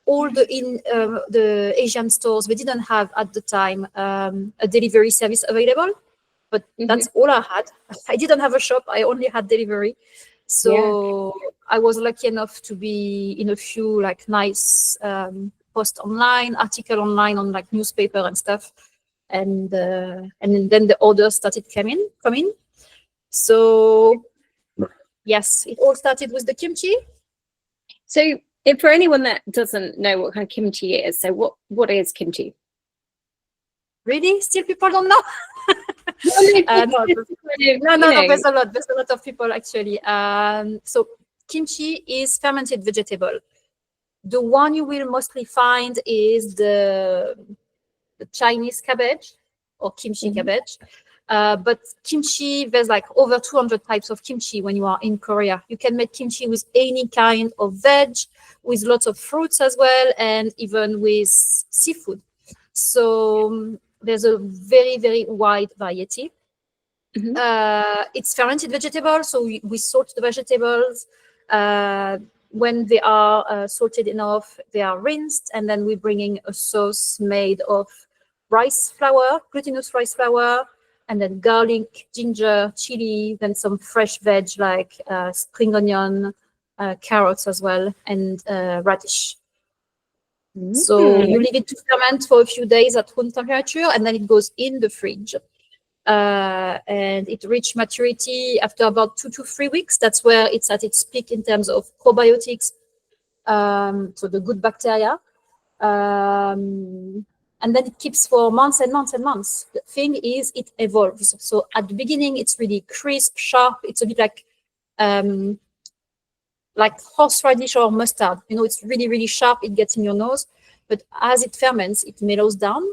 All the Asian stores, they didn't have at the time a delivery service available, but that's all I had. I didn't have a shop. I only had delivery. So I was lucky enough to be in a few nice post online, article online on newspaper and stuff. And then the orders started coming. So yes, it all started with the kimchi. So if for anyone that doesn't know what kind of kimchi is, so what is kimchi? Really? Still people don't know? No, there's a lot of people actually. So kimchi is fermented vegetable. The one you will mostly find is the Chinese cabbage or kimchi cabbage. But kimchi, there's over 200 types of kimchi when you are in Korea. You can make kimchi with any kind of veg, with lots of fruits as well, and even with seafood. So there's a very, very wide variety. It's fermented vegetable, so we salt the vegetables. When they are salted enough, they are rinsed, and then we're bringing a sauce made of rice flour, glutinous rice flour, and then garlic, ginger, chili, then some fresh veg like spring onion, carrots as well, and radish. So you leave it to ferment for a few days at room temperature, and then it goes in the fridge. And it reaches maturity after about 2 to 3 weeks. That's where it's at its peak in terms of probiotics, so the good bacteria. And then it keeps for months and months and months. The thing is, it evolves. So at the beginning, it's really crisp, sharp. It's a bit like horseradish or mustard. It's really, really sharp. It gets in your nose. But as it ferments, it mellows down,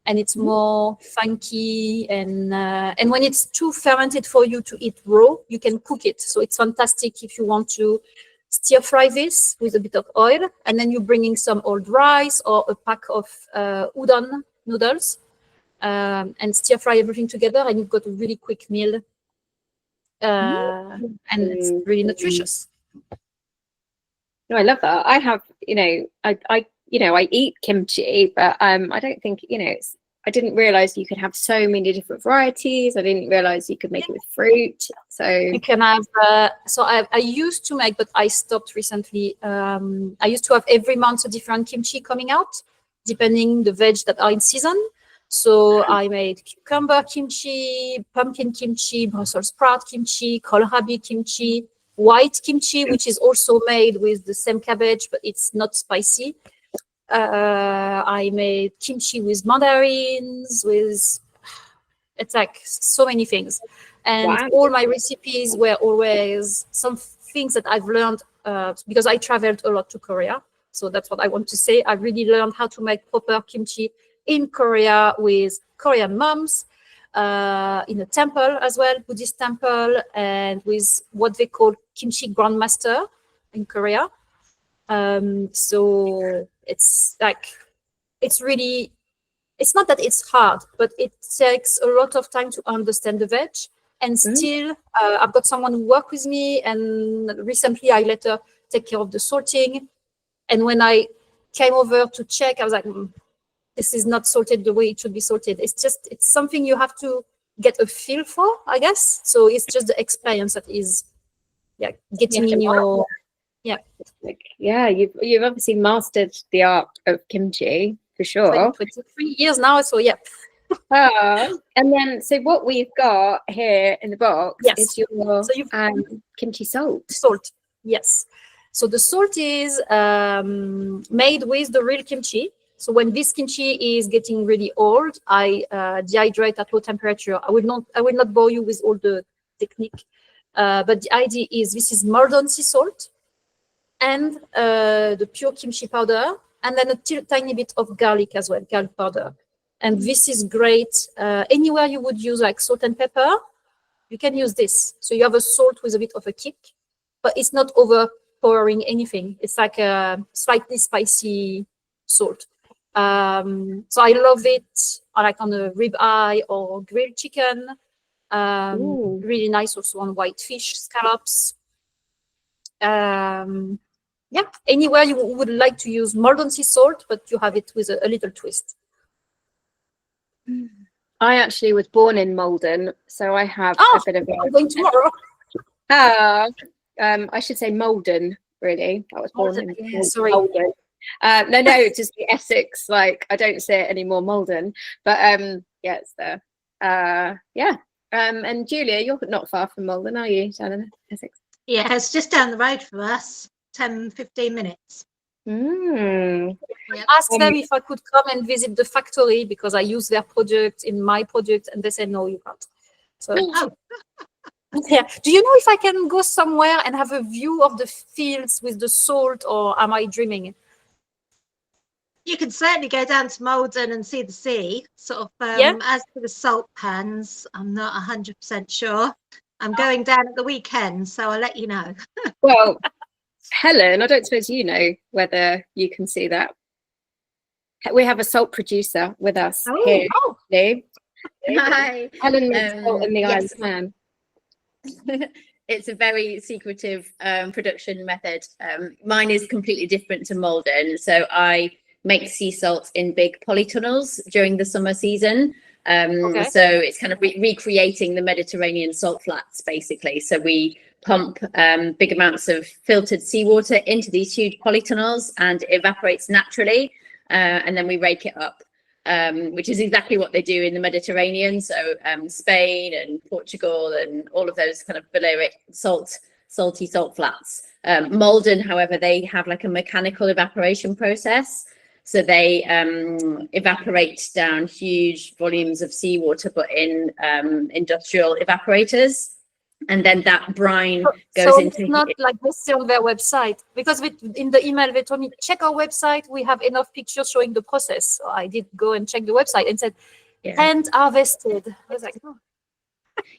and it's more funky. And when it's too fermented for you to eat raw, you can cook it. So it's fantastic if you want to stir fry this with a bit of oil, and then you're bringing some old rice or a pack of udon noodles, and stir fry everything together, and you've got a really quick meal, and it's really nutritious. No, I love that. I have, I eat kimchi, but I don't think, I didn't realize you could have so many different varieties. I didn't realize you could make it with fruit. So you can have. So I used to make, but I stopped recently. I used to have every month a different kimchi coming out, depending the veg that are in season. So I made cucumber kimchi, pumpkin kimchi, Brussels sprout kimchi, kohlrabi kimchi, white kimchi, which is also made with the same cabbage, but it's not spicy. I made kimchi with mandarins, it's so many things. And all my recipes were always some things that I've learned because I traveled a lot to Korea. So that's what I want to say. I really learned how to make proper kimchi in Korea with Korean moms, in a temple as well, Buddhist temple, and with what they call kimchi grandmaster in Korea. So it's not that it's hard, but it takes a lot of time to understand the veg. And still, I've got someone who works with me, and recently I let her take care of the sorting. And when I came over to check, I was like, this is not salted the way it should be salted. It's something you have to get a feel for, I guess. So it's just the experience that is, getting in your, you've obviously mastered the art of kimchi for sure. 23 years now, so yeah. And then, so what we've got here in the box is your kimchi salt. Yes. So the salt is made with the real kimchi. So when this kimchi is getting really old, I dehydrate at low temperature. I will not bore you with all the technique, but the idea is this is Maldon sea salt and the pure kimchi powder, and then a tiny bit of garlic as well, garlic powder. And this is great. Anywhere you would use like salt and pepper, you can use this. So you have a salt with a bit of a kick, but it's not overpowering anything. It's like a slightly spicy salt. So I love it, like on a rib eye or grilled chicken. Really nice also on white fish, scallops. Yeah, anywhere you would like to use Maldon sea salt, but you have it with a little twist. I actually was born in Malden, so I have a bit of I'm going tomorrow. I should say Malden, really. I was born Malden, in yeah, sorry. Malden. No, just the Essex. Like I don't say it anymore, Malden. But yeah, it's there. Yeah. And Julia, you're not far from Malden, are you, down Essex? Yeah, it's just down the road from us, 10, 15 minutes. Ask them if I could come and visit the factory because I use their product in my project, and they said no, you can't. So yeah. Do you know if I can go somewhere and have a view of the fields with the salt, or am I dreaming? You can certainly go down to Malden and see the sea. Sort of. As for the salt pans, I'm not 100% sure. I'm going down at the weekend, so I'll let you know. Well, Helen, I don't suppose you know whether you can see that. We have a salt producer with us here. Hi. Helen salt in the Isle of Man. It's a very secretive production method. Mine is completely different to Malden. So I make sea salt in big polytunnels during the summer season. So it's kind of recreating the Mediterranean salt flats, basically. So we pump big amounts of filtered seawater into these huge polytunnels, and it evaporates naturally. And then we rake it up, which is exactly what they do in the Mediterranean. So Spain and Portugal and all of those kind of Balearic salty salt flats. Malden, however, they have like a mechanical evaporation process. So they evaporate down huge volumes of seawater, but in industrial evaporators. And then that brine goes into... It's not like they say on their website, because in the email they told me, check our website, we have enough pictures showing the process. So I did go and check the website and said, hand harvested. I was like, oh.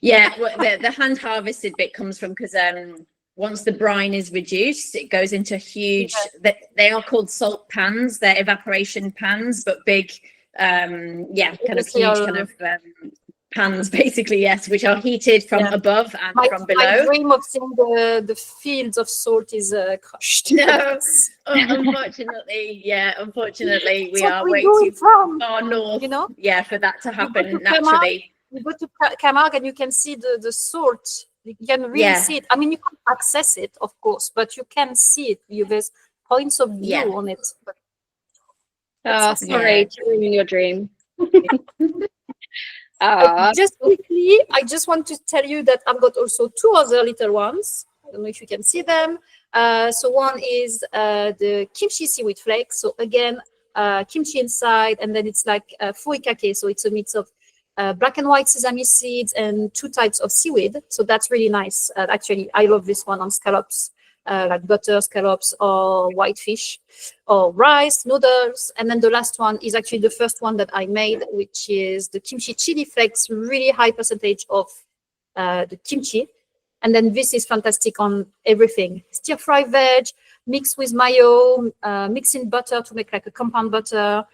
Yeah, well, the hand harvested bit comes from because once the brine is reduced, it goes into huge, they are called salt pans, they're evaporation pans, but big, kind of huge kind of pans, basically, yes, which are heated from above and from below. My dream of seeing the fields of salt is crushed. No, unfortunately, we are way too far north, for that to happen naturally. You go to Camargue and you can see the salt. You can really see it. I mean, you can't access it, of course, but you can see it. There's points of view on it. Sorry to ruin your dream. Just quickly, I just want to tell you that I've got also two other little ones. I don't know if you can see them. So one is the kimchi seaweed flakes. So again, kimchi inside, and then it's like furikake. So it's a mix of black and white sesame seeds and two types of seaweed. So that's really nice. Actually, I love this one on scallops, like butter scallops or white fish or rice, noodles. And then the last one is actually the first one that I made, which is the kimchi chili flakes, really high percentage of the kimchi. And then this is fantastic on everything. Stir fry veg, mixed with mayo, mix in butter to make like a compound butter,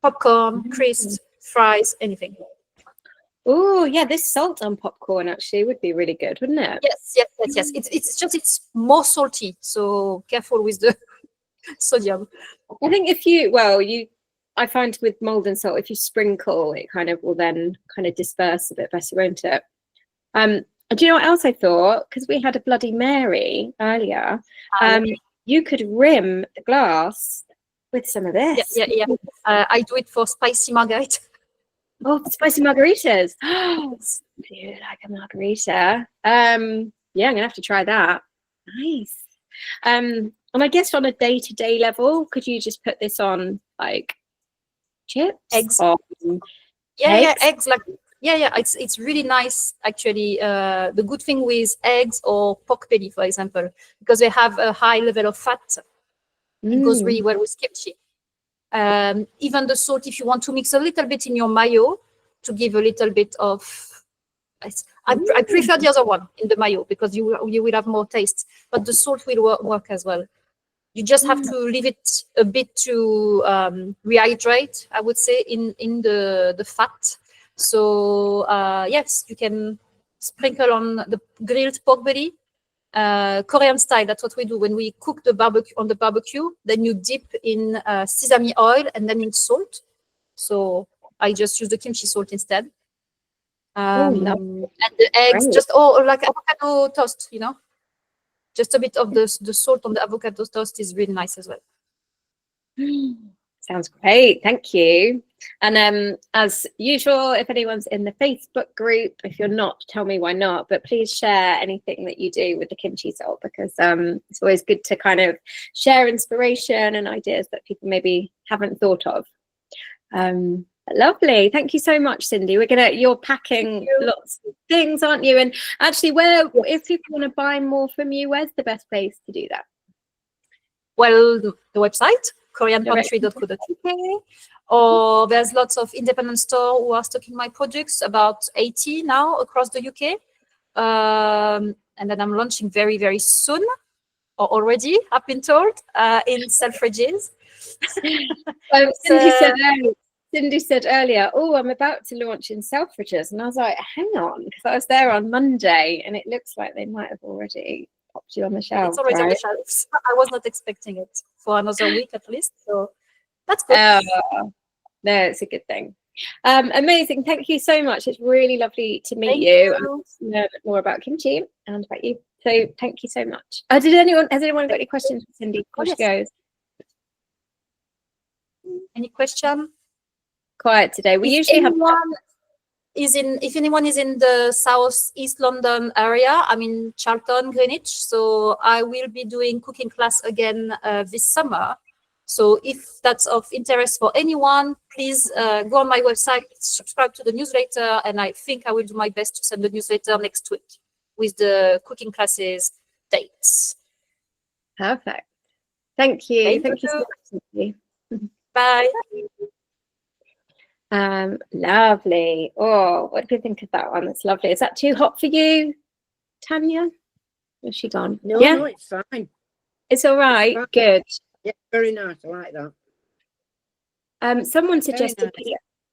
popcorn, crisps, fries, anything. Oh yeah, this salt on popcorn actually would be really good, wouldn't it? Yes. It's more salty, so careful with the sodium. I think I find with Malden salt, if you sprinkle, it kind of will then kind of disperse a bit better, won't it? Do you know what else I thought? Because we had a Bloody Mary earlier. You could rim the glass with some of this. Yeah. I do it for spicy margarita. Oh, spicy margaritas. Do you like a margarita? Yeah, I'm gonna have to try that. Nice. And I guess on a day-to-day level, could you just put this on like chips? Eggs. Or Eggs. Like it's really nice actually. The good thing with eggs or pork belly, for example, because they have a high level of fat, it goes really well with kimchi. Even the salt, if you want to mix a little bit in your mayo to give a little bit of, I prefer the other one in the mayo because you will have more taste, but the salt will work as well. You just have to leave it a bit to rehydrate, I would say, in the fat. So yes, you can sprinkle on the grilled pork belly, Korean style. That's what we do when we cook the barbecue on the barbecue. Then you dip in sesame oil and then in salt. So I just use the kimchi salt instead. And the eggs, just like avocado toast, you know. Just a bit of the salt on the avocado toast is really nice as well. Sounds great. Thank you. And as usual, if anyone's in the Facebook group, if you're not, tell me why not. But please share anything that you do with the kimchi salt, because it's always good to kind of share inspiration and ideas that people maybe haven't thought of. Lovely. Thank you so much, Cindy. You're packing lots of things, aren't you? And actually, if people want to buy more from you, where's the best place to do that? Well, the website, koreanpantry.co.uk, or there's lots of independent stores who are stocking my products, about 80 now across the UK. And then I'm launching very, very soon, or already, I've been told, in Selfridges. Cindy said earlier, oh, I'm about to launch in Selfridges. And I was like, hang on, because I was there on Monday and it looks like they might have already popped you on the shelf. It's already on the shelves. I was not expecting it for another week at least. So that's good. No, it's a good thing. Amazing. Thank you so much. It's really lovely to meet you and learn more about kimchi and about you. So thank you so much. Has anyone got any questions for Cindy before she goes? Any question? Quiet today. We usually have. If anyone is in the South East London area, I'm in Charlton, Greenwich. So I will be doing cooking class again this summer. So if that's of interest for anyone, please go on my website, subscribe to the newsletter, and I think I will do my best to send the newsletter next week with the cooking classes dates. Perfect. Thank you. Thank you so much. Bye. Lovely. Oh, what do you think of that one? That's lovely. Is that too hot for you, Tanya? Is she gone? No, yeah? No, it's fine. It's all right. Good. Yeah, very nice. I like that. Someone suggested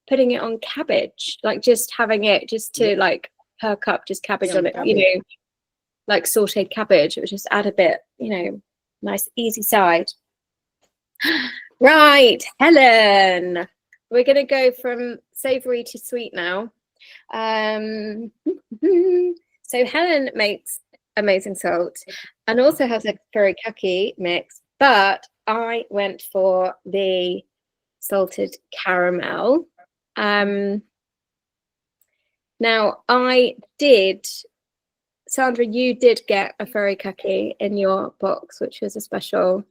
putting it on cabbage, like just having it just to like perk up, just cabbage on it, you know, like sauteed cabbage. It would just add a bit, you know, nice easy side. Right, Helen. We're going to go from savoury to sweet now. So Helen makes amazing salt and also has a furikake mix, but I went for the salted caramel. Now Sandra, you did get a furikake in your box, which was a special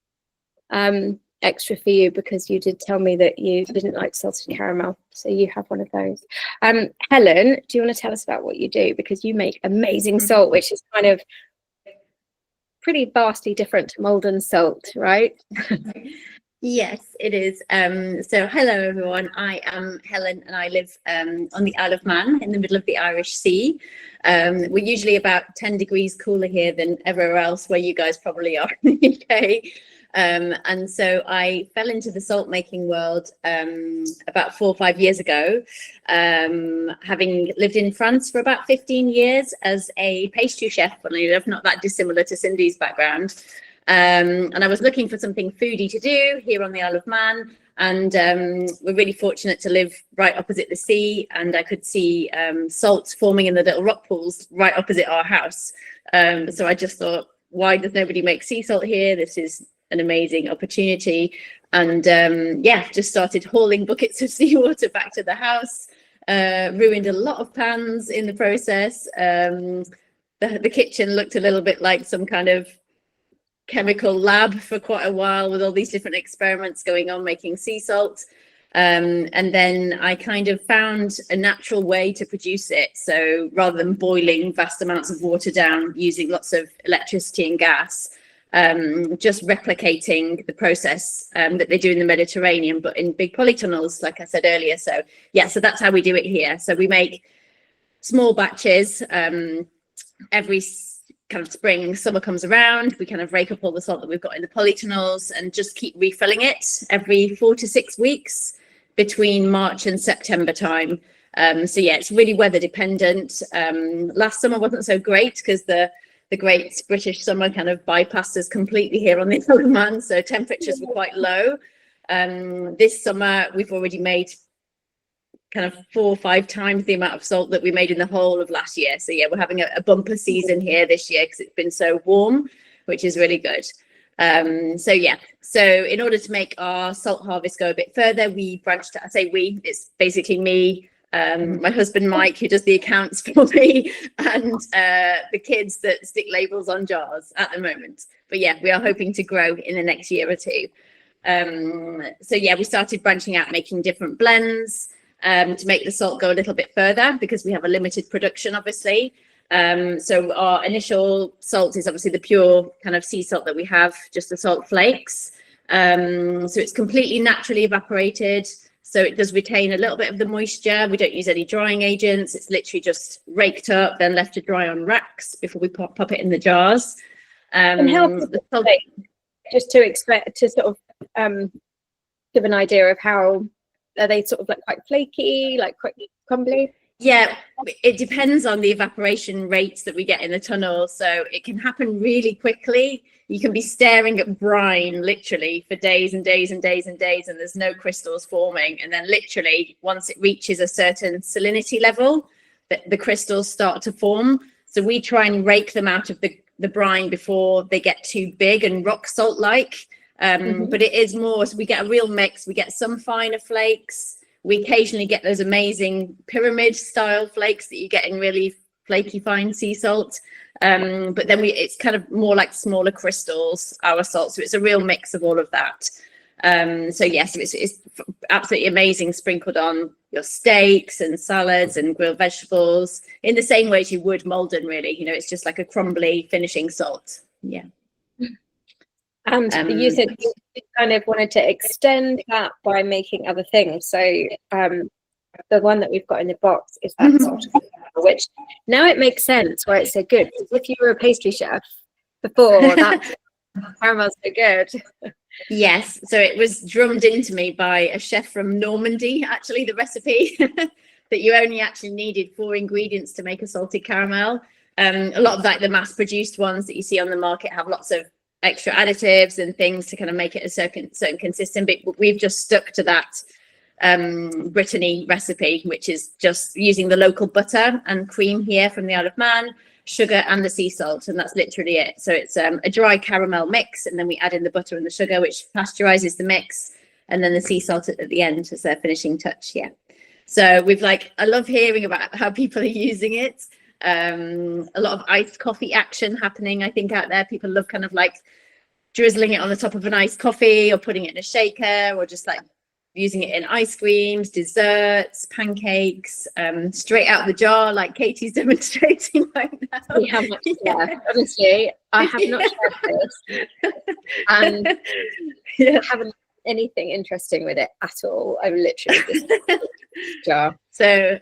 extra for you because you did tell me that you didn't like salted caramel, so you have one of those. Helen, do you want to tell us about what you do, because you make amazing salt, which is kind of pretty vastly different to Malden salt, right? Yes, it is. So hello everyone, I am Helen and I live on the Isle of Man in the middle of the Irish Sea. We're usually about 10 degrees cooler here than everywhere else where you guys probably are in the UK. And so I fell into the salt making world about 4 or 5 years ago, having lived in France for about 15 years as a pastry chef, funnily enough, not that dissimilar to Cindy's background. And I was looking for something foodie to do here on the Isle of Man. And we're really fortunate to live right opposite the sea, and I could see salt forming in the little rock pools right opposite our house. So I just thought, why does nobody make sea salt here? This is an amazing opportunity. And yeah, just started hauling buckets of seawater back to the house, ruined a lot of pans in the process. The kitchen looked a little bit like some kind of chemical lab for quite a while with all these different experiments going on making sea salt. And then I kind of found a natural way to produce it. So rather than boiling vast amounts of water down using lots of electricity and gas, just replicating the process that they do in the Mediterranean, but in big polytunnels, like I said earlier. So yeah, so that's how we do it here. So we make small batches every kind of spring, summer comes around, we kind of rake up all the salt that we've got in the polytunnels and just keep refilling it every 4 to 6 weeks between March and September time. So yeah, it's really weather dependent. Last summer wasn't so great because the great British summer kind of bypassed us completely here on the Isle of Man, so temperatures were quite low. This summer we've already made kind of 4 or 5 times the amount of salt that we made in the whole of last year. So yeah, we're having a bumper season here this year because it's been so warm, which is really good. So yeah, so in order to make our salt harvest go a bit further, we branched out. I say we, it's basically me, my husband Mike, who does the accounts for me, and the kids that stick labels on jars at the moment. But yeah, we are hoping to grow in the next year or two. So yeah, we started branching out, making different blends to make the salt go a little bit further because we have a limited production, obviously. So our initial salt is obviously the pure kind of sea salt that we have, just the salt flakes. So it's completely naturally evaporated. So it does retain a little bit of the moisture. We don't use any drying agents. It's literally just raked up, then left to dry on racks before we pop it in the jars. And how just to expect to sort of give an idea of how are they sort of like quite flaky, like quite crumbly? Yeah, it depends on the evaporation rates that we get in the tunnel. So it can happen really quickly. You can be staring at brine literally for days and days and days and days, and there's no crystals forming. And then literally once it reaches a certain salinity level, the crystals start to form. So we try and rake them out of the brine before they get too big and rock salt like. But it is more, so we get a real mix. We get some finer flakes. We occasionally get those amazing pyramid style flakes that you get in really flaky fine sea salt. But then it's kind of more like smaller crystals, our salt. So it's a real mix of all of that. So yes, it's absolutely amazing, sprinkled on your steaks and salads and grilled vegetables in the same way as you would Malden, really. You know, it's just like a crumbly finishing salt. Yeah. And you said you kind of wanted to extend that by making other things. So the one that we've got in the box is that sort of thing, which now it makes sense why it's so good. If you were a pastry chef before, that caramel's so good. Yes, so it was drummed into me by a chef from Normandy, actually, the recipe that you only actually needed 4 ingredients to make a salted caramel. A lot of like the mass-produced ones that you see on the market have lots of extra additives and things to kind of make it a certain consistent, but we've just stuck to that Brittany recipe, which is just using the local butter and cream here from the Isle of Man, sugar and the sea salt, and that's literally it. So it's a dry caramel mix, and then we add in the butter and the sugar, which pasteurizes the mix, and then the sea salt at the end as their finishing touch. Yeah, so we've I love hearing about how people are using it. A lot of iced coffee action happening, I think, out there. People love kind of like drizzling it on the top of an iced coffee or putting it in a shaker, or just like using it in ice creams, desserts, pancakes, straight out the jar like Katie's demonstrating right now. Yeah, honestly, I have not tried this and haven't anything interesting with it at all. I'm literally just jar. So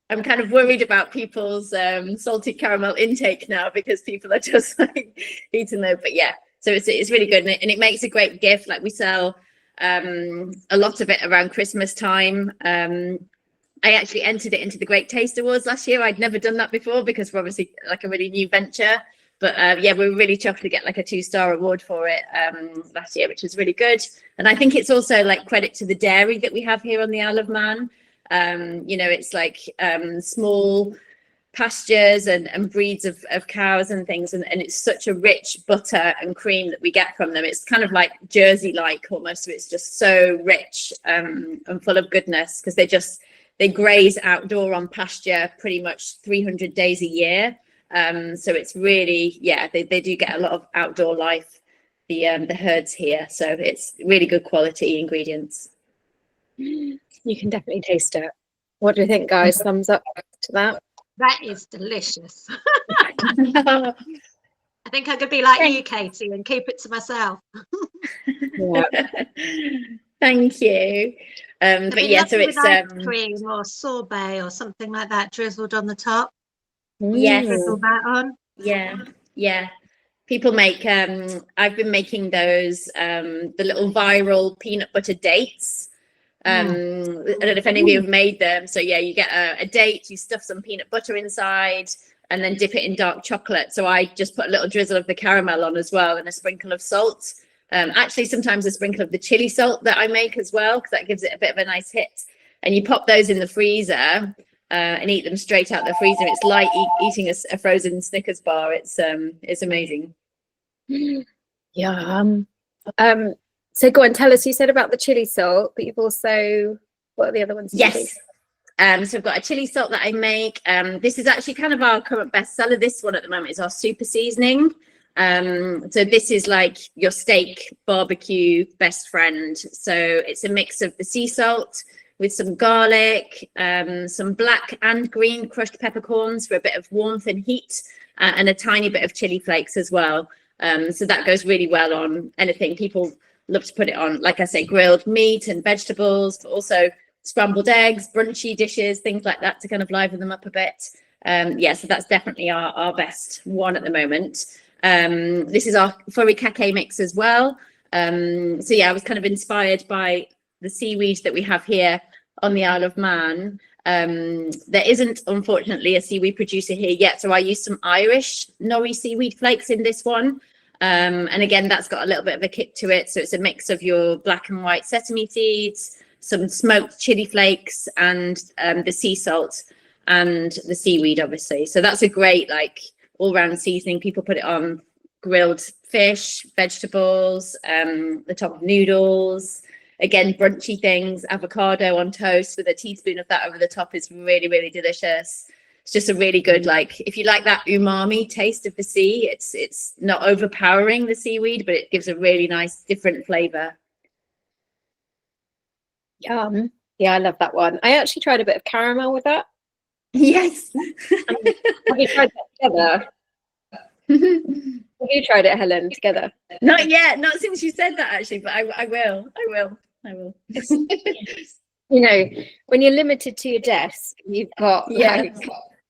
I'm kind of worried about people's salted caramel intake now, because people are just like eating them. But yeah, so it's really good, and it makes a great gift. Like we sell a lot of it around Christmas time. I actually entered it into the Great Taste Awards last year. I'd never done that before because we're obviously like a really new venture. But yeah, we were really chuffed to get like a 2-star award for it last year, which was really good. And I think it's also like credit to the dairy that we have here on the Isle of Man. You know, it's like small pastures and breeds of cows and things, and it's such a rich butter and cream that we get from them. It's kind of like Jersey like almost. So it's just so rich and full of goodness, because they graze outdoor on pasture pretty much 300 days a year. So it's really, yeah, they do get a lot of outdoor life the herds here. So it's really good quality ingredients. You can definitely taste it. What do you think, guys? Thumbs up to that? That is delicious. I think I could be like you, Katie, and keep it to myself. Thank you. But yeah, so it's ice cream or sorbet or something like that drizzled on the top. Yes. Drizzle that on. Yeah. People make I've been making those the little viral peanut butter dates. I don't know if any of you have made them. So yeah, you get a date, you stuff some peanut butter inside and then dip it in dark chocolate. So I just put a little drizzle of the caramel on as well and a sprinkle of salt. Actually, sometimes a sprinkle of the chili salt that I make as well, because that gives it a bit of a nice hit. And you pop those in the freezer and eat them straight out the freezer. It's like eating a frozen Snickers bar. It's amazing. Yum. So go on, tell us. You said about the chili salt, but you've also, what are the other ones? Yes. So I've got a chili salt that I make. This is actually kind of our current bestseller. This one at the moment is our super seasoning. So this is like your steak barbecue best friend. So it's a mix of the sea salt with some garlic, some black and green crushed peppercorns for a bit of warmth and heat, and a tiny bit of chili flakes as well. So that goes really well on anything. People love to put it on, like I say, grilled meat and vegetables, but also scrambled eggs, brunchy dishes, things like that to kind of liven them up a bit. So that's definitely our best one at the moment. This is our furikake mix as well. So yeah, I was kind of inspired by the seaweed that we have here on the Isle of Man. There isn't, unfortunately, a seaweed producer here yet, so I used some Irish nori seaweed flakes in this one. And again, that's got a little bit of a kick to it. So it's a mix of your black and white sesame seeds, some smoked chili flakes, and the sea salt and the seaweed, obviously. So that's a great, like, all-round seasoning. People put it on grilled fish, vegetables, the top of noodles. Again, brunchy things, avocado on toast with a teaspoon of that over the top is really, really delicious. It's just a really good, like, if you like that umami taste of the sea, it's not overpowering the seaweed, but it gives a really nice different flavor. Yum. Yeah, I love that one. I actually tried a bit of caramel with that. Yes. Have you tried that together? Have you tried it, Helen, together? Not yet, not since you said that actually, but I will. You know, when you're limited to your desk, you've got like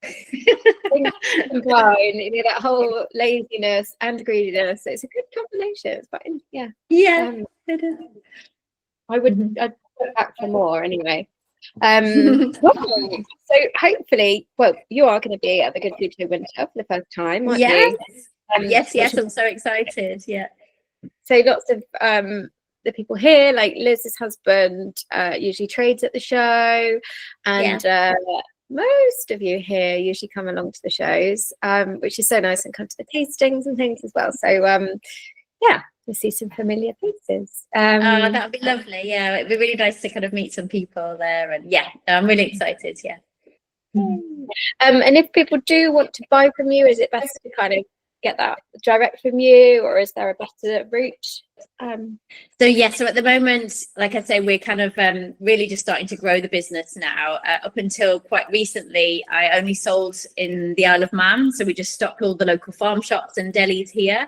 things to combine, you know, that whole laziness and greediness. It's a good combination. It's quite, it is. I'd go back for more anyway. So hopefully, well, you are going to be at the Good Food Show Winter for the first time, aren't you? Yes, I'm so excited. Yeah. So lots of the people here, like Liz's husband, usually trades at the show, and most of you here usually come along to the shows, which is so nice, and come to the tastings and things as well. So yeah, we see some familiar faces. That would be lovely. Yeah, it'd be really nice to kind of meet some people there, and yeah, I'm really excited. Yeah. And if people do want to buy from you, is it best to kind of get that direct from you, or is there a better route? So at the moment, like I say, we're kind of really just starting to grow the business now. Up until quite recently, I only sold in the Isle of Man, so we just stocked all the local farm shops and delis here.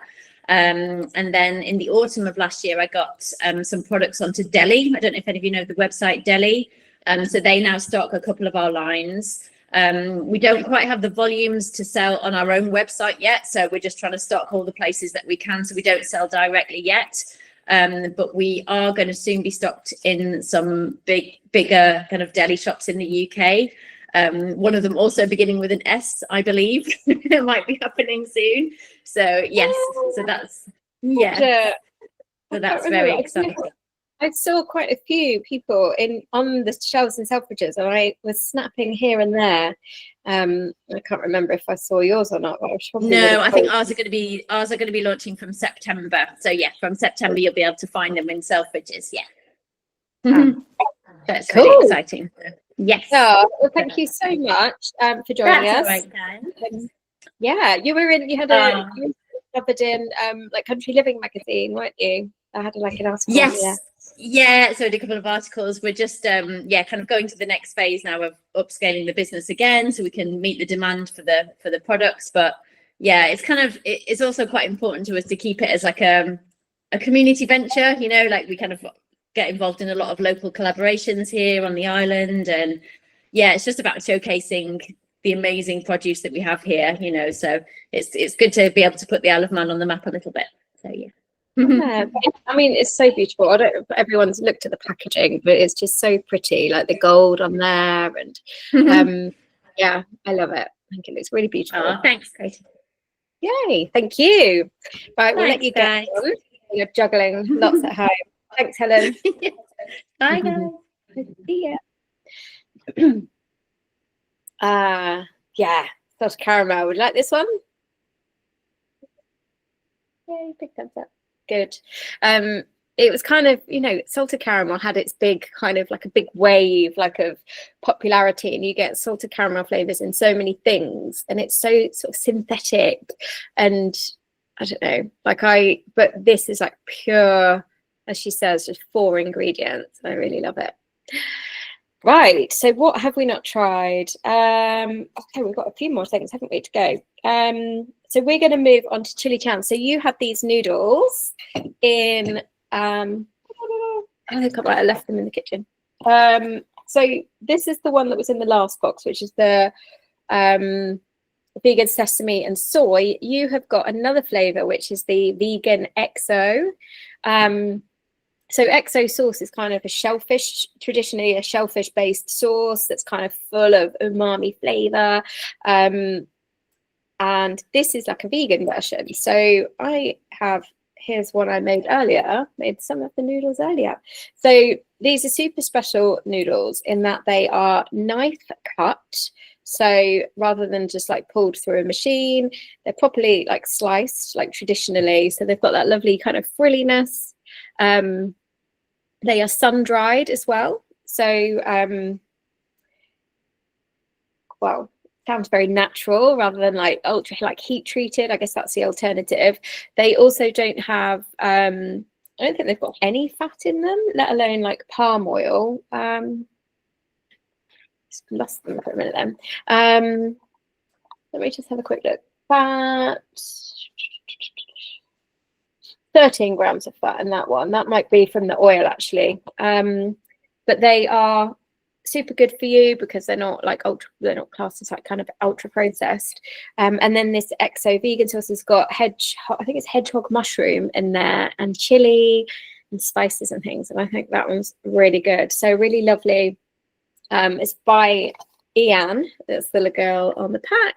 And then in the autumn of last year, I got some products onto Deli. I don't know if any of you know the website Deli. So they now stock a couple of our lines. We don't quite have the volumes to sell on our own website yet, so we're just trying to stock all the places that we can, so we don't sell directly yet. But we are going to soon be stocked in some bigger kind of deli shops in the UK. One of them also beginning with an S, I believe. It might be happening soon. So yes, so that's so that's very exciting. I saw quite a few people on the shelves in Selfridges, and I was snapping here and there. I can't remember if I saw yours or not. But I think ours are going to be launching from September. So yeah, from September you'll be able to find them in Selfridges. Yeah, that's cool. Really exciting. Yes. Oh, well, thank you so much for joining us. That's all right, guys. Yeah, you had a covered in like Country Living magazine, weren't you? I had like an article. Yes. Yeah, so I did a couple of articles. We're just kind of going to the next phase now of upscaling the business again, so we can meet the demand for the products. But yeah, it's also quite important to us to keep it as like a community venture, you know, like we kind of get involved in a lot of local collaborations here on the island, and yeah, it's just about showcasing the amazing produce that we have here, you know, so it's good to be able to put the Isle of Man on the map a little bit. So yeah. Yeah, I mean, it's so beautiful. I don't know if everyone's looked at the packaging, but it's just so pretty, like the gold on there, and yeah, I love it. I think it looks really beautiful. Oh, thanks, Katie. Yay, thank you. Right, we'll let you Thanks, get on. You're juggling lots at home. Thanks, Helen. Bye, guys. See ya. Yeah, salted caramel. Would you like this one? Yay, big thumbs up. Good. It was kind of, you know, salted caramel had its big kind of like a big wave like of popularity, and you get salted caramel flavors in so many things, and it's so sort of synthetic, and I don't know, like but this is like pure, as she says, just 4 ingredients. I really love it. Right, so what have we not tried? Okay, we've got a few more seconds, haven't we, to go. So we're going to move on to chili chow. So you have these noodles in, I think I might have left them in the kitchen. So this is the one that was in the last box, which is the vegan sesame and soy. You have got another flavor, which is the vegan XO. So XO sauce is kind of a shellfish, traditionally a shellfish based sauce that's kind of full of umami flavor. And this is like a vegan version. So here's one I made earlier, made some of the noodles earlier. So these are super special noodles in that they are knife cut. So rather than just like pulled through a machine, they're properly like sliced, like traditionally. So they've got that lovely kind of frilliness. They are sun dried as well. So, well, sounds very natural rather than like ultra like heat treated. I guess that's the alternative. They also don't have, I don't think they've got any fat in them, let alone like palm oil. Just lost them for a minute then. Let me just have a quick look. Fat. 13 grams of fat in that one. That might be from the oil actually. But they are super good for you because they're not like they're not classed as like kind of ultra processed. And then this XO vegan sauce has got I think it's hedgehog mushroom in there, and chili and spices and things. And I think that one's really good. So really lovely. It's by Ian, that's the little girl on the pack,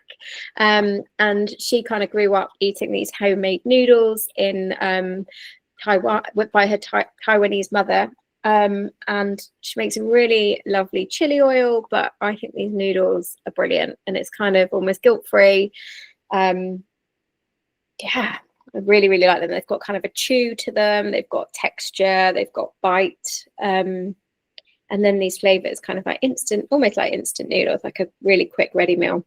and she kind of grew up eating these homemade noodles in Taiwan by her Taiwanese mother, and she makes a really lovely chili oil. But I think these noodles are brilliant, and it's kind of almost guilt-free. Yeah, I really like them. They've got kind of a chew to them, they've got texture, they've got bite. And then these flavors kind of like instant, almost like instant noodles, like a really quick ready meal.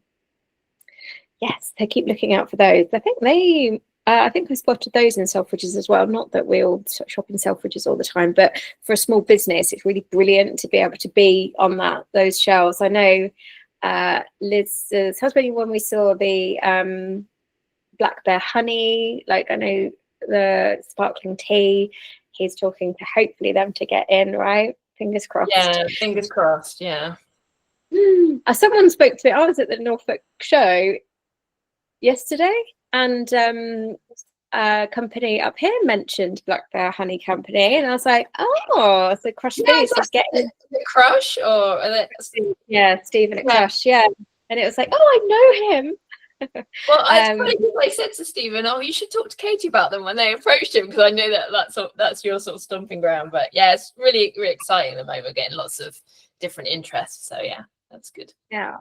Yes, so keep looking out for those. I think I spotted those in Selfridges as well. Not that we all shop in Selfridges all the time, but for a small business, it's really brilliant to be able to be on those shelves. I know Liz's husband, when we saw the Black Bear honey, like I know the sparkling tea, he's talking to hopefully them to get in, right? Fingers crossed. Yeah, fingers crossed. Yeah. Someone spoke to me. I was at the Norfolk show yesterday, and a company up here mentioned Black Bear Honey Company, and I was like, oh, so Crush Foods is getting Crush, or are they... yeah, Stephen at Crush, yeah. And it was like, oh, I know him. Well, I said to Stephen, "Oh, you should talk to Katie about them," when they approached him, because I know that's your sort of stomping ground. But yeah, it's really exciting at the moment. We're getting lots of different interests, so yeah, that's good. Yeah,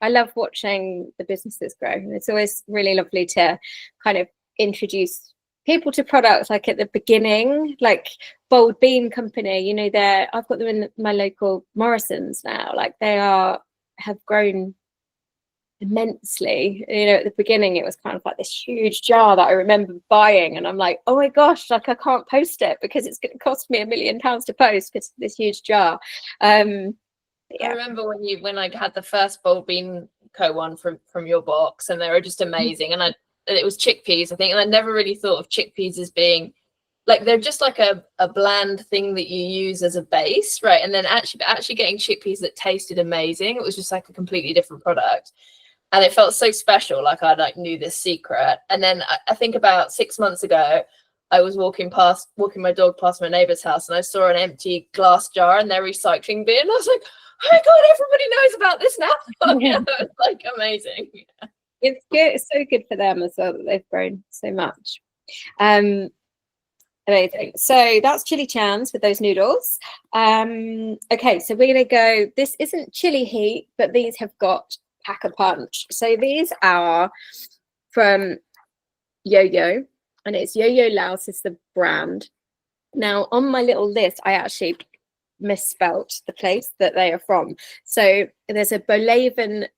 I love watching the businesses grow, and it's always really lovely to kind of introduce people to products like at the beginning, like Bold Bean Company. You know, I've got them in my local Morrison's now. Like they have grown immensely. You know, at the beginning, it was kind of like this huge jar that I remember buying, and I'm like, oh my gosh, like I can't post it because it's going to cost me £1 million to post because this huge jar. I remember when I had the first Bold Bean Co one from your box, and they were just amazing. And it was chickpeas, I think, and I never really thought of chickpeas as being like, they're just like a bland thing that you use as a base, right? And then actually getting chickpeas that tasted amazing. It was just like a completely different product, and it felt so special. Like I knew this secret. And then I think about 6 months ago, I was walking my dog past my neighbor's house, and I saw an empty glass jar in their recycling bin. I was like, oh my God, everybody knows about this now. Yeah. It's like amazing. It's good. It's so good for them as well that they've grown so much. Amazing. So that's chili chans with those noodles. Okay, so we're gonna go. This isn't chili heat, but these have got pack a punch. So these are from Yo-Yo, and it's Yo-Yo Laos is the brand. Now on my little list, I actually misspelt the place that they are from. So there's a Bolaven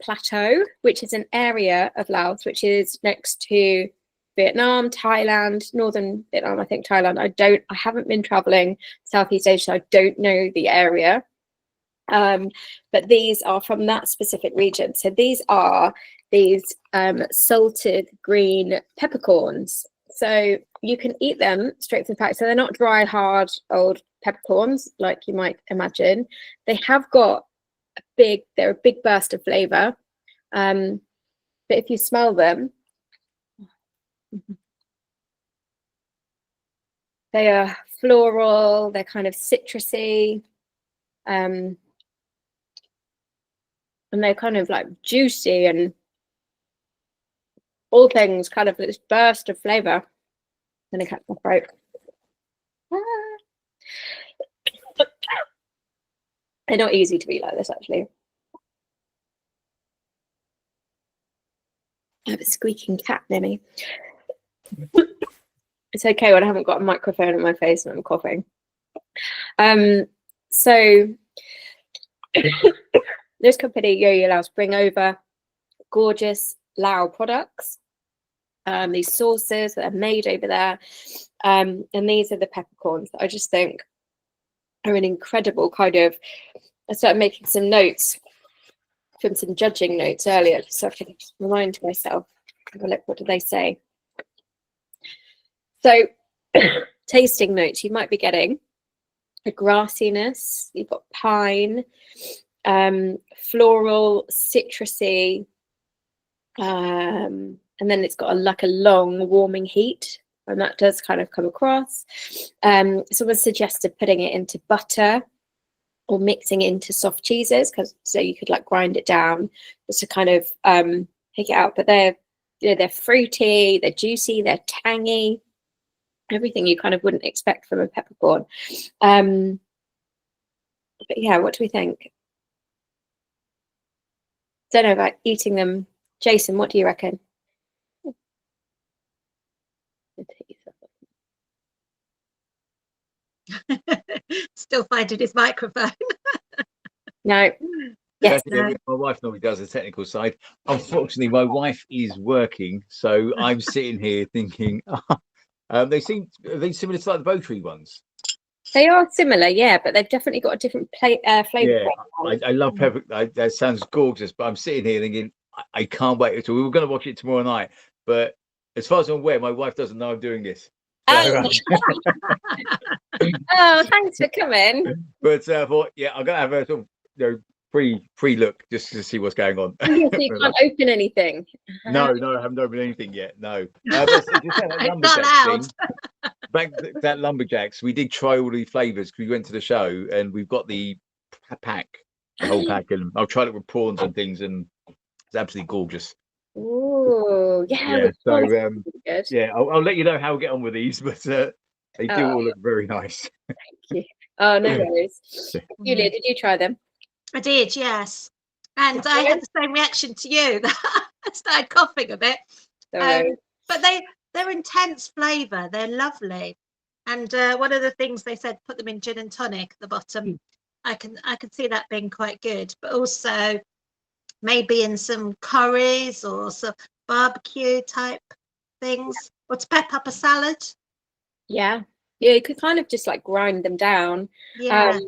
plateau, which is an area of Laos which is next to Vietnam, Thailand, northern Vietnam, I think Thailand. I haven't been traveling Southeast Asia, so I don't know the area. But these are from that specific region. So these are salted green peppercorns. So you can eat them straight from the pack. So they're not dry, hard, old peppercorns like you might imagine. They have got they're a big burst of flavor. But if you smell them, they are floral, they're kind of citrusy, and they're kind of like juicy and all things, kind of this burst of flavor. I'm gonna catch my throat. They're not easy to eat like this, actually. I have a squeaking cat near me. It's okay when I haven't got a microphone in my face and I'm coughing. So this company, Yo-Yo Laos, bring over gorgeous Lao products. These sauces that are made over there. And these are the peppercorns that I just think are an incredible kind of. I started making some notes from some judging notes earlier, so I can remind myself. Have a look, what do they say? So, tasting notes, you might be getting a grassiness, you've got pine, floral, citrusy, and then it's got like a long warming heat, and that does kind of come across. Someone suggested putting it into butter or mixing it into soft cheeses, because so you could like grind it down just to kind of take it out. But they're fruity, they're juicy, they're tangy, everything you kind of wouldn't expect from a peppercorn. But yeah, what do we think? Don't know about eating them. Jason, what do you reckon? Still finding his microphone. No. Yes. My wife normally does the technical side. Unfortunately, my wife is working, so I'm sitting here thinking, they seem similar to like the Bowtree ones. They are similar, yeah, but they've definitely got a different flavour. Yeah, I love pepper. That sounds gorgeous, but I'm sitting here thinking, I can't wait. So we were going to watch it tomorrow night, but as far as I'm aware, my wife doesn't know I'm doing this. So, oh, thanks for coming. But I thought, yeah, I'm going to have a sort of pre-look just to see what's going on. So you can't open anything. No, I haven't opened anything yet. No. That lumberjacks, we did try all the flavors because we went to the show and we've got the whole pack, and I've tried it with prawns and things, and it's absolutely gorgeous. Oh, yeah. So yeah, I'll let you know how we get on with these, but they do all look very nice. Thank you. Oh, no worries. Julia, did you try them? I did, yes. And I had the same reaction to you. I started coughing a bit. But they're intense flavour. They're lovely. And one of the things they said, put them in gin and tonic at the bottom. I can see that being quite good. But also maybe in some curries or some barbecue type things, or to pep up a salad. Yeah, you could kind of just like grind them down. Yeah.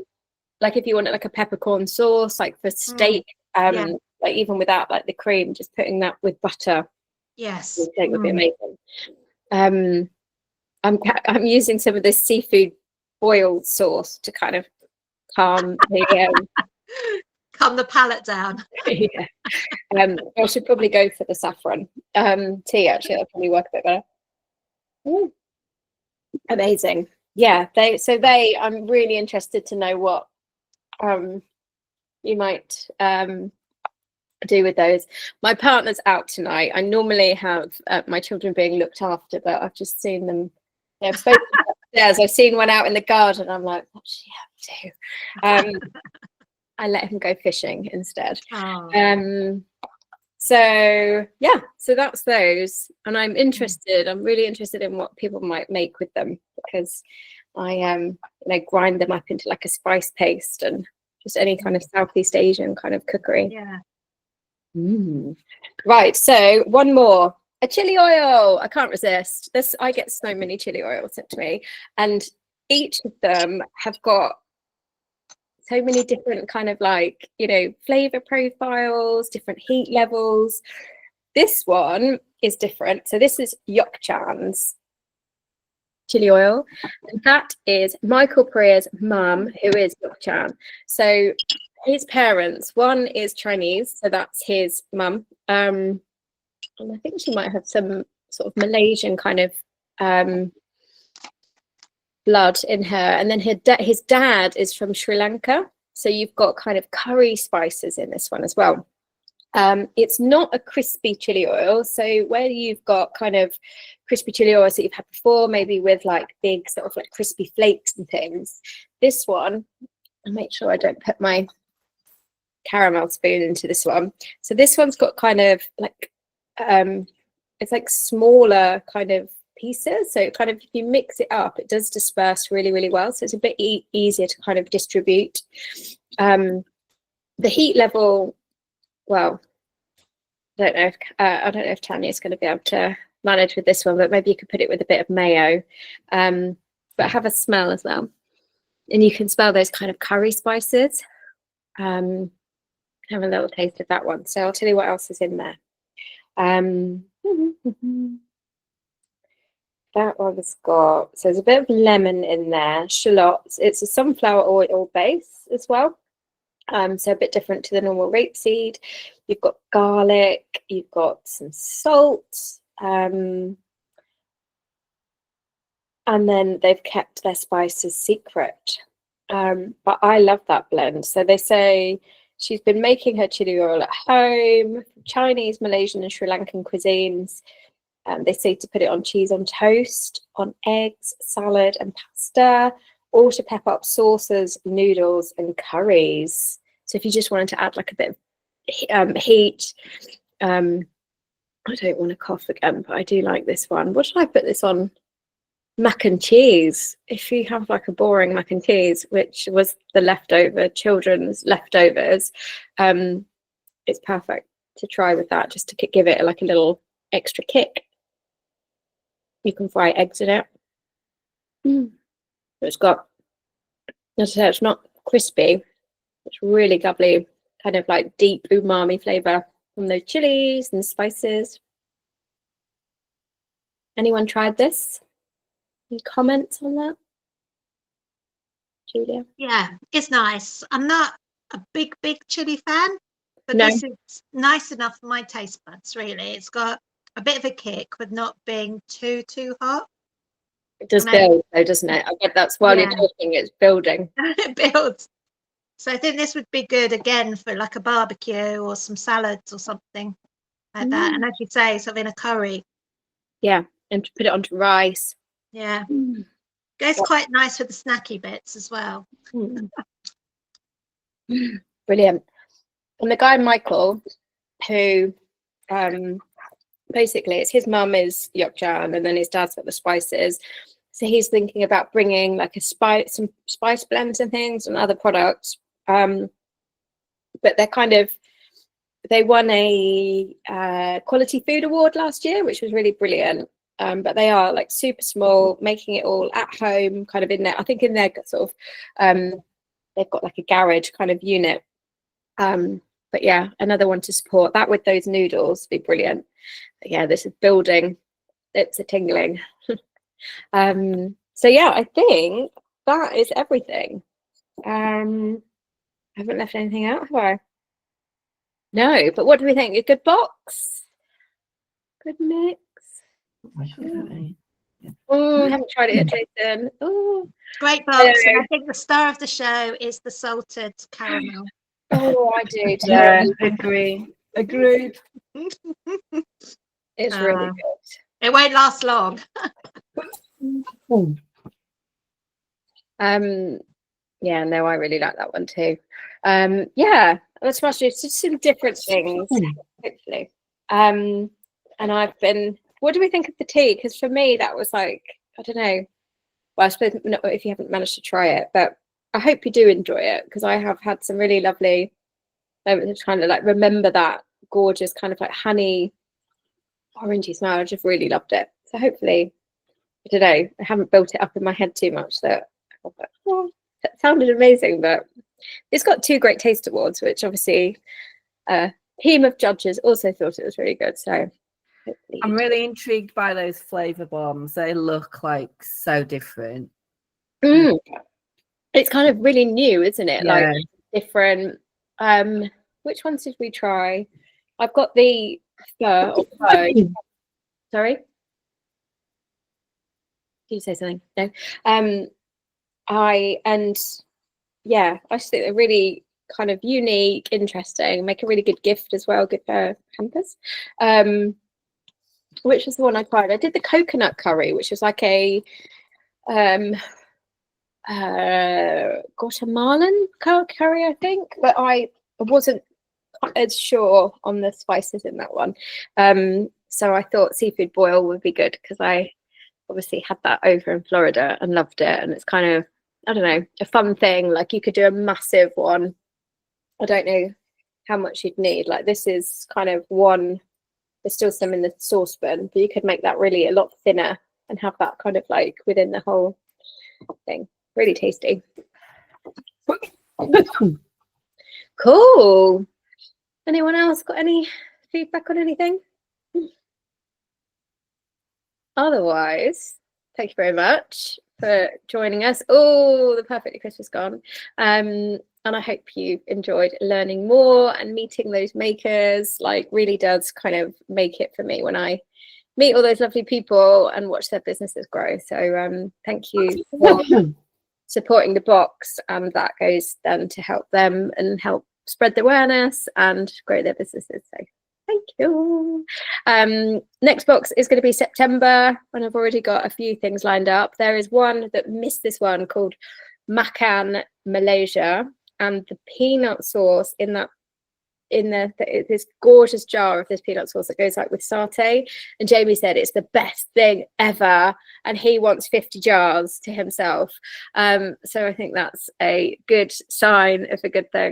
Like if you wanted like a peppercorn sauce, like for steak, Yeah. like even without like the cream, just putting that with butter, Yes. I think would be amazing. I'm using some of this seafood boiled sauce to kind of calm the calm the palate down. yeah. I should probably go for the saffron tea. Actually, that'll probably work a bit better. Ooh. Amazing. Yeah, I'm really interested to know what you might do with those. My partner's out tonight. I normally have my children being looked after, but I've just seen them. I've spoken upstairs. I've seen one out in the garden. I'm like, what does she have to do? I let him go fishing instead. So yeah, so that's those, and I'm really interested in what people might make with them, because I grind them up into like a spice paste and just any kind of Southeast Asian kind of cookery. Yeah. Right, so one more, a chili oil. I can't resist this. I get so many chili oils sent to me, and each of them have got so many different kind of like, flavor profiles, different heat levels. This one is different. So this is Yokchan's chili oil, and that is Michael Priya's mum, who is Yokchan. So his parents, one is Chinese, so that's his mum, and I think she might have some sort of Malaysian kind of blood in her, and then his dad is from Sri Lanka, so you've got kind of curry spices in this one as well. It's not a crispy chili oil, so where you've got kind of crispy chili oils that you've had before, maybe with like big sort of like crispy flakes and things, this one, I'll make sure I don't put my caramel spoon into this one. So this one's got kind of like it's like smaller kind of pieces, so kind of if you mix it up, it does disperse really, really well, so it's a bit easier to kind of distribute. The heat level, well, I don't know if Tanya's going to be able to manage with this one, but maybe you could put it with a bit of mayo, but have a smell as well, and you can smell those kind of curry spices. Have a little taste of that one. So I'll tell you what else is in there. That one's got, so there's a bit of lemon in there, shallots. It's a sunflower oil base as well, so a bit different to the normal rapeseed. You've got garlic, you've got some salt, and then they've kept their spices secret. But I love that blend. So they say she's been making her chili oil at home, Chinese, Malaysian, and Sri Lankan cuisines. They say to put it on cheese on toast, on eggs, salad, and pasta, or to pep up sauces, noodles, and curries. So if you just wanted to add like a bit of heat, I don't want to cough again, but I do like this one. What should I put this on? Mac and cheese. If you have like a boring mac and cheese, which was the children's leftovers, it's perfect to try with that, just to give it like a little extra kick. You can fry eggs in it. It's got, as I said, it's not crispy. It's really lovely, kind of like deep umami flavor from those chilies and spices. Anyone tried this? Any comments on that, Julia? Yeah, it's nice. I'm not a big chili fan, but No. this is nice enough for my taste buds, really. It's got a bit of a kick with not being too hot. It does build though, doesn't it? I bet that's while you're talking, it's building. It builds. So I think this would be good again for like a barbecue or some salads or something like that. And as you say, sort of in a curry. Yeah, and to put it onto rice. Yeah. Goes quite nice with the snacky bits as well. Brilliant. And the guy Michael, who basically it's his mum is Yokchan and then his dad's got the spices, so he's thinking about bringing like some spice blends and things and other products, but they're kind of they won a quality food award last year, which was really brilliant. But they are like super small, making it all at home, kind of in there. I think in their sort of, they've got like a garage kind of unit. But yeah, another one to support that with those noodles would be brilliant. But yeah, this is building. It's a tingling. So yeah, I think that is everything. I haven't left anything out, have I? No, but what do we think? A good box? Good mix? Oh, I haven't tried it yet, Jason. Oh, Great box. And I think the star of the show is the salted caramel. Oh, I do too. Yeah, agree. Agreed. It's really good. It won't last long. Yeah, no, I really like that one too. Yeah, let's smash it. Just some different things, hopefully. And I've been. What do we think of the tea? Because for me, that was like, I don't know. Well, I suppose not if you haven't managed to try it, but I hope you do enjoy it, because I have had some really lovely moments to kind of like remember that gorgeous kind of like honey orangey smell. I just really loved it. So hopefully, I don't know, I haven't built it up in my head too much that I was like, oh, that sounded amazing. But it's got 2 Great Taste Awards, which obviously a team of judges also thought it was really good. So hopefully I'm really intrigued by those Flavour Bombs. They look like so different. It's kind of really new, isn't it? Yeah. Like different. Which ones did we try? I've got the fur. Sorry, did you say something? No. I just think they're really kind of unique, interesting, make a really good gift as well, good for hampers. Which was the one I tried? I did the coconut curry, which was like a Guatemalan curry, I think, but I wasn't as sure on the spices in that one. So I thought seafood boil would be good, because I obviously had that over in Florida and loved it. And it's kind of, I don't know, a fun thing. Like you could do a massive one. I don't know how much you'd need. Like this is kind of one, there's still some in the saucepan, but you could make that really a lot thinner and have that kind of like within the whole thing. Really tasty. Cool. Anyone else got any feedback on anything? Otherwise, thank you very much for joining us. Oh, the Perfectly Crisp is gone. And I hope you enjoyed learning more and meeting those makers. Like really does kind of make it for me when I meet all those lovely people and watch their businesses grow. So thank you for supporting the box. That goes then to help them and help spread the awareness and grow their businesses. So thank you. Next box is going to be September, and I've already got a few things lined up. There is one that missed this one called Makan Malaysia, and the peanut sauce in this gorgeous jar of this peanut sauce that goes like with satay. And Jamie said it's the best thing ever, and he wants 50 jars to himself. So I think that's a good sign of a good thing.